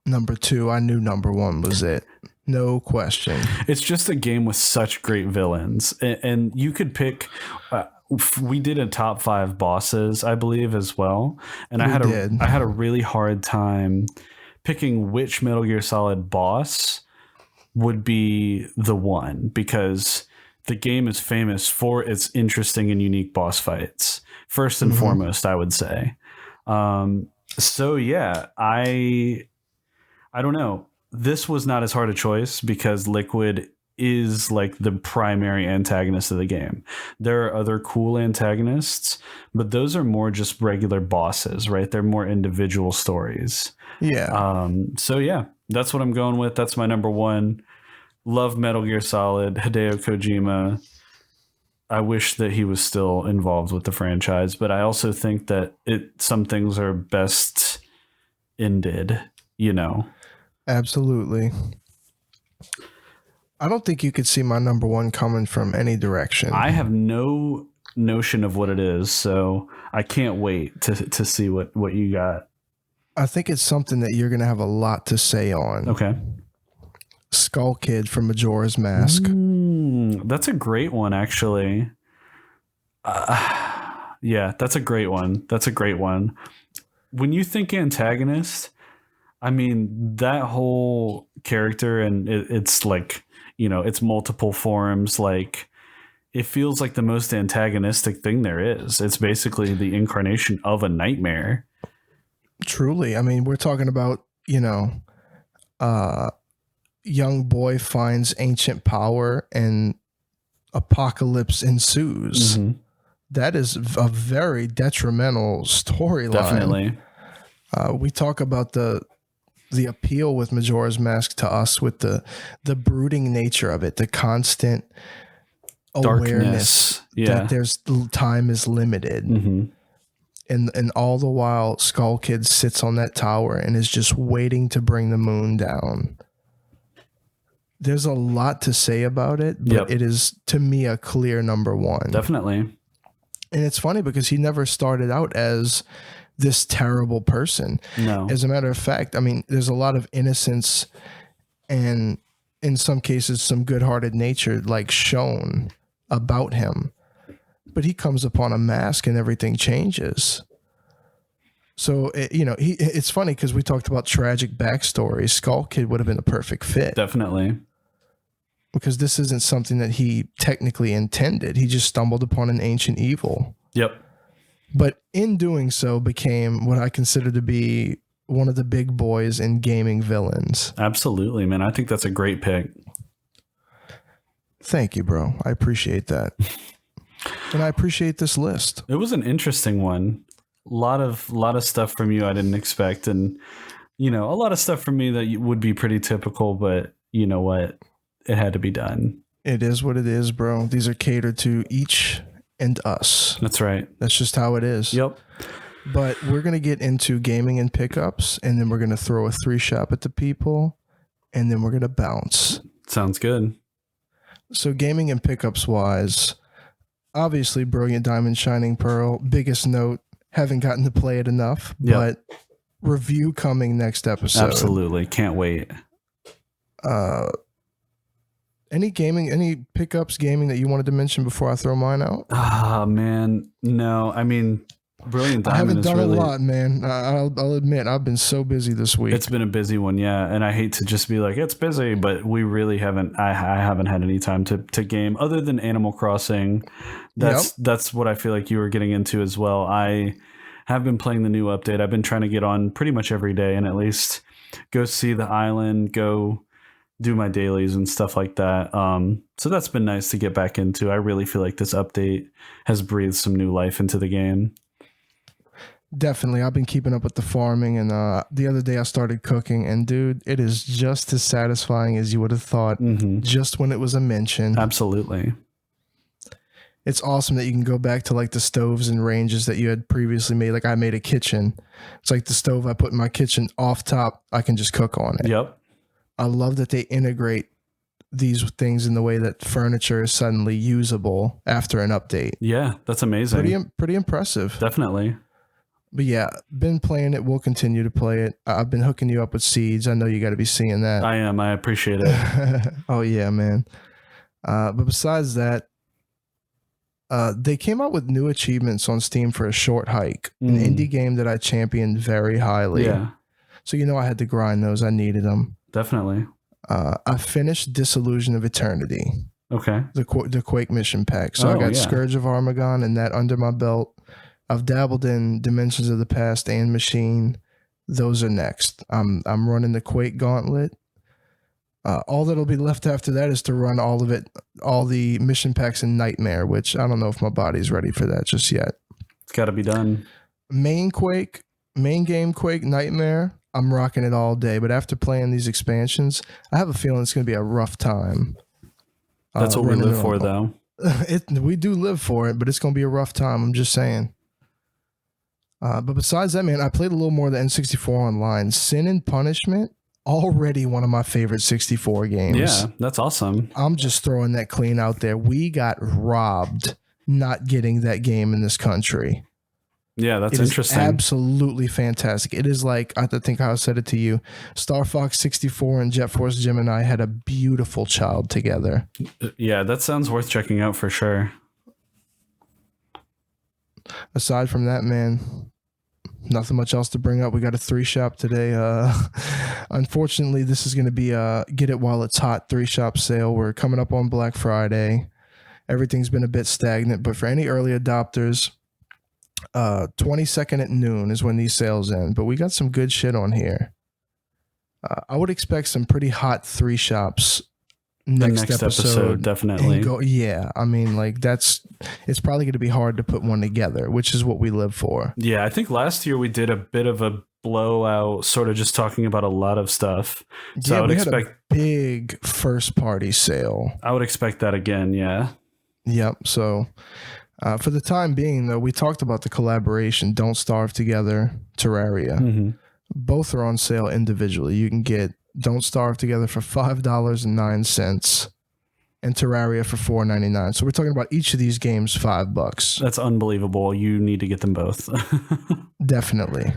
number 2, I knew number 1 was it. No question. It's just a game with such great villains, and you could pick. We did a top 5 bosses, I believe, as well, and I had a really hard time picking which Metal Gear Solid boss would be the one, because the game is famous for its interesting and unique boss fights. First and foremost, I would say. So yeah, I don't know. This was not as hard a choice because Liquid is like the primary antagonist of the game. There are other cool antagonists, but those are more just regular bosses, right? They're more individual stories. Yeah. So yeah, that's what I'm going with. That's my number 1. Love Metal Gear Solid, Hideo Kojima. I wish that he was still involved with the franchise, but I also think that some things are best ended, you know. Absolutely. I don't think you could see my number 1 coming from any direction. I have no notion of what it is, so I can't wait to see what you got. I think it's something that you're going to have a lot to say on. Okay. Skull Kid from Majora's Mask. That's a great one, actually. Yeah, that's a great one. That's a great one. When you think antagonist, I mean, that whole character, and it's like, you know, it's multiple forms. Like, it feels like the most antagonistic thing there is. It's basically the incarnation of a nightmare. Truly. I mean, we're talking about, you know, young boy finds ancient power and apocalypse ensues. That is a very detrimental storyline. Definitely. We talk about the appeal with Majora's Mask to us, with the brooding nature of it, the constant awareness that there's time is limited. And all the while Skull Kid sits on that tower and is just waiting to bring the moon down. There's a lot to say about it, but it is, to me, a clear number 1. Definitely. And it's funny because he never started out as this terrible person. No. As a matter of fact, I mean, there's a lot of innocence and in some cases some good-hearted nature like shown about him. But he comes upon a mask and everything changes. So, it's funny because we talked about tragic backstories. Skull Kid would have been a perfect fit. Definitely. Because this isn't something that he technically intended. He just stumbled upon an ancient evil. Yep. But in doing so became what I consider to be one of the big boys in gaming villains. Absolutely, man. I think that's a great pick. Thank you, bro. I appreciate that. And I appreciate this list. It was an interesting one. A lot of stuff from you I didn't expect, and a lot of stuff for me that would be pretty typical, but you know what? It had to be done. It is what it is, bro. These are catered to each and us. That's right. That's just how it is. Yep. But we're going to get into gaming and pickups, and then we're going to throw a 3-shop at the people, and then we're going to bounce. Sounds good. So gaming and pickups wise, obviously Brilliant Diamond Shining Pearl, biggest note, haven't gotten to play it enough, but review coming next episode. Absolutely. Can't wait. Any pickups gaming that you wanted to mention before I throw mine out? Ah, man. No, I mean, Brilliant Diamond I haven't done really, a lot, man. I'll admit I've been so busy this week. It's been a busy one, yeah. And I hate to just be like, it's busy, but we really haven't. I haven't had any time to game other than Animal Crossing. That's what I feel like you were getting into as well. I have been playing the new update. I've been trying to get on pretty much every day and at least go see the island, go do my dailies and stuff like that. So that's been nice to get back into. I really feel like this update has breathed some new life into the game. Definitely. I've been keeping up with the farming, and the other day I started cooking, and dude, it is just as satisfying as you would have thought just when it was a mention. Absolutely. It's awesome that you can go back to like the stoves and ranges that you had previously made. Like I made a kitchen. It's like the stove I put in my kitchen off top, I can just cook on it. Yep. I love that they integrate these things in the way that furniture is suddenly usable after an update. Yeah, that's amazing. Pretty impressive. Definitely. But yeah, been playing it. We'll continue to play it. I've been hooking you up with seeds. I know you got to be seeing that. I am. I appreciate it. Oh yeah, man. But besides that, they came out with new achievements on Steam for A Short Hike, an indie game that I championed very highly. Yeah. So I had to grind those. I needed them. Definitely. I finished Disillusion of Eternity. Okay. The Quake mission pack. So I got Scourge of Armagon and that under my belt. I've dabbled in Dimensions of the Past and Machine. Those are next. I'm running the Quake Gauntlet. All that'll be left after that is to run all the mission packs in Nightmare, which I don't know if my body's ready for that just yet. It's got to be done. Main game Quake Nightmare, I'm rocking it all day. But after playing these expansions, I have a feeling it's going to be a rough time. That's what we live for, though. We do live for it, but it's going to be a rough time. I'm just saying. But besides that, man, I played a little more of the N64 online. Sin and Punishment, already one of my favorite 64 games. Yeah, that's awesome. I'm just throwing that clean out there. We got robbed not getting that game in this country. Yeah, that's interesting. Absolutely fantastic. It is like, I think I said it to you, Star Fox 64 and Jet Force Gemini had a beautiful child together. Yeah, that sounds worth checking out for sure. Aside from that, man, nothing much else to bring up. We got a 3-shop today. Unfortunately, this is going to be a get it while it's hot 3-shop sale. We're coming up on Black Friday. Everything's been a bit stagnant, but for any early adopters, 22nd at noon is when these sales end. But we got some good shit on here. I would expect some pretty hot 3-shops next episode. Definitely. I mean, like it's probably going to be hard to put one together, which is what we live for. Yeah, I think last year we did a bit of a blowout, sort of just talking about a lot of stuff. So I would expect a big first party sale. I would expect that again. Yeah. Yep. So for the time being, though, we talked about the collaboration Don't Starve Together, Terraria. Both are on sale individually. You can get Don't Starve Together for $5.09 and Terraria for $4.99. So we're talking about each of these games $5. That's unbelievable. You need to get them both. Definitely.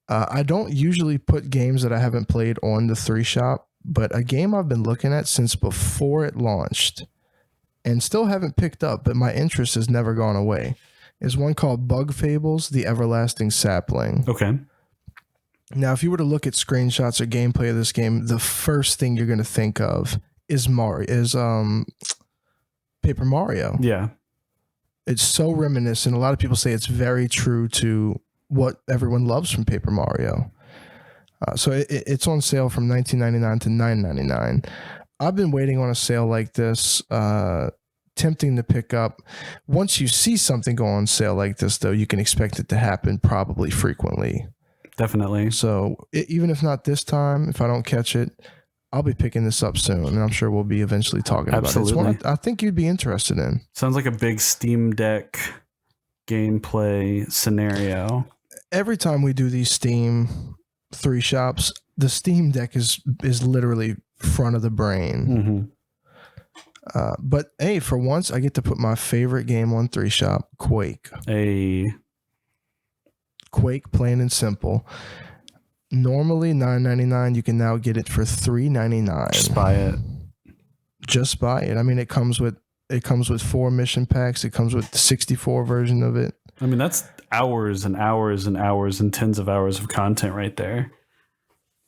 I don't usually put games that I haven't played on the 3-shop, but a game I've been looking at since before it launched and still haven't picked up, but my interest has never gone away, is one called Bug Fables: The Everlasting Sapling. Okay. Now, if you were to look at screenshots or gameplay of this game, the first thing you're going to think of is Paper Mario. Yeah. It's so reminiscent. A lot of people say it's very true to what everyone loves from Paper Mario. So it's on sale from $19.99 to $9.99. I've been waiting on a sale like this, tempting to pick up. Once you see something go on sale like this, though, you can expect it to happen probably frequently. Definitely. So even if not this time, if I don't catch it, I'll be picking this up soon, and I'm sure we'll be eventually talking about it. It's one I think you'd be interested in. Sounds like a big Steam Deck gameplay scenario. Every time we do these Steam 3 shops, the Steam Deck is literally front of the brain. But hey, for once, I get to put my favorite game on 3 shop, Quake. Quake, plain and simple. Normally $9.99. You can now get it for $3.99. Just buy it. I mean, it comes with 4 mission packs. It comes with the 64 version of it. I mean, that's hours and hours and hours and tens of hours of content right there.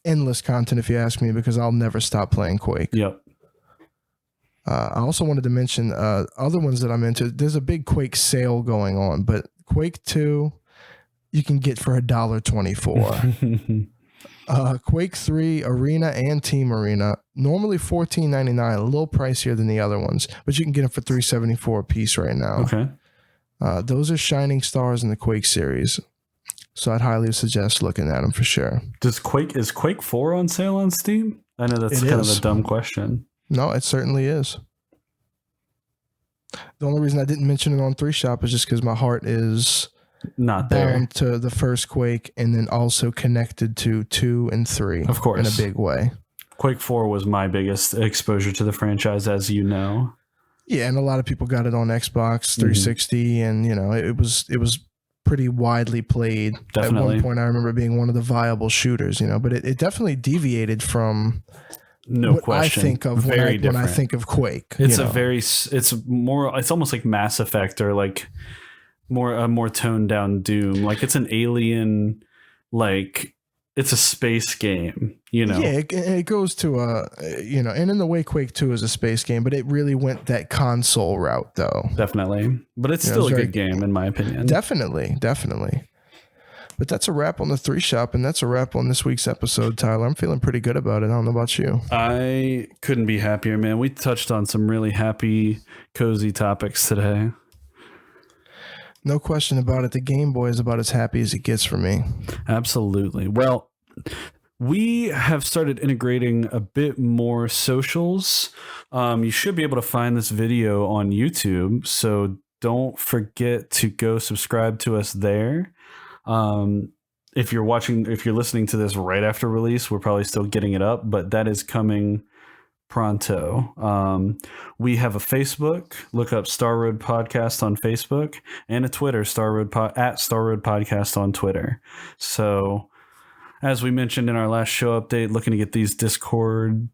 Endless content, if you ask me, because I'll never stop playing Quake. Yep. I also wanted to mention other ones that I'm into. There's a big Quake sale going on, but Quake 2 you can get for $1.24. Quake 3 Arena and Team Arena, normally $14.99, a little pricier than the other ones, but you can get them for $3.74 a piece right now. Okay. Those are shining stars in the Quake series, so I'd highly suggest looking at them for sure. Is Quake 4 on sale on Steam? I know that's kind of a dumb question. No, it certainly is. The only reason I didn't mention it on 3 shop is just because my heart is not there bound to the first Quake, and then also connected to 2 and 3, of course, in a big way. Quake 4 was my biggest exposure to the franchise, as you know. Yeah, and a lot of people got it on Xbox 360, and it was pretty widely played. Definitely. At one point, I remember being one of the viable shooters. But it definitely deviated from what question. I think of when I think of Quake. It's it's almost like Mass Effect, or like a more toned down Doom. Like it's an alien, like it's a space game, Yeah, it goes to and in the way Quake 2 is a space game, but it really went that console route though. Definitely. But it's still a good game in my opinion. Definitely. But that's a wrap on the 3 shop, and that's a wrap on this week's episode, Tyler. I'm feeling pretty good about it. I don't know about you. I couldn't be happier, man. We touched on some really happy, cozy topics today. No question about it. The Game Boy is about as happy as it gets for me. Absolutely. Well, we have started integrating a bit more socials. You should be able to find this video on YouTube, so don't forget to go subscribe to us there. If you're listening to this right after release, we're probably still getting it up, but that is coming pronto. We have a Facebook. Look up Star Road Podcast on Facebook, and a Twitter, at Star Road Podcast on Twitter. So, as we mentioned in our last show update, looking to get this Discord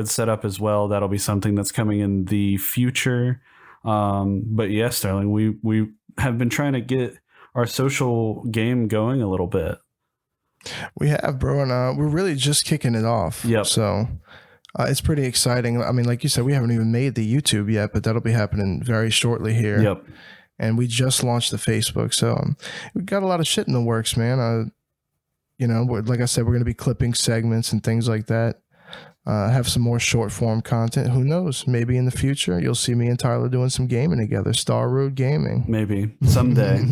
set up as well. That'll be something that's coming in the future. But yeah, Sterling, we have been trying to get our social game going a little bit. We have, bro, and we're really just kicking it off. Yep. So it's pretty exciting. I mean, like you said, we haven't even made the YouTube yet, but that'll be happening very shortly here. Yep. And we just launched the Facebook, so we've got a lot of shit in the works, man. Like I said, we're going to be clipping segments and things like that. Have some more short form content. Who knows? Maybe in the future, you'll see me and Tyler doing some gaming together. Star Road Gaming. Maybe someday.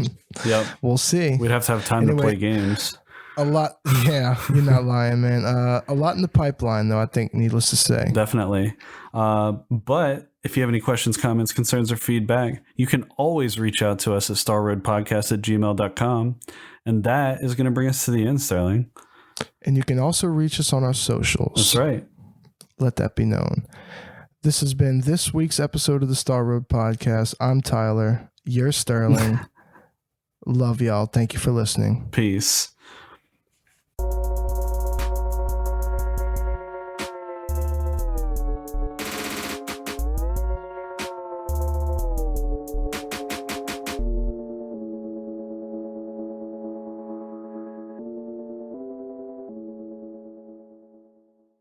Yep. We'll see. We'd have to have time to play games. A lot. Yeah, you're not lying, man. A lot in the pipeline, though, I think, needless to say. Definitely. But if you have any questions, comments, concerns, or feedback, you can always reach out to us at starroadpodcast@gmail.com. And that is going to bring us to the end, Sterling. And you can also reach us on our socials. That's right. Let that be known. This has been this week's episode of the Star Road Podcast. I'm Tyler. You're Sterling. Love y'all. Thank you for listening. Peace.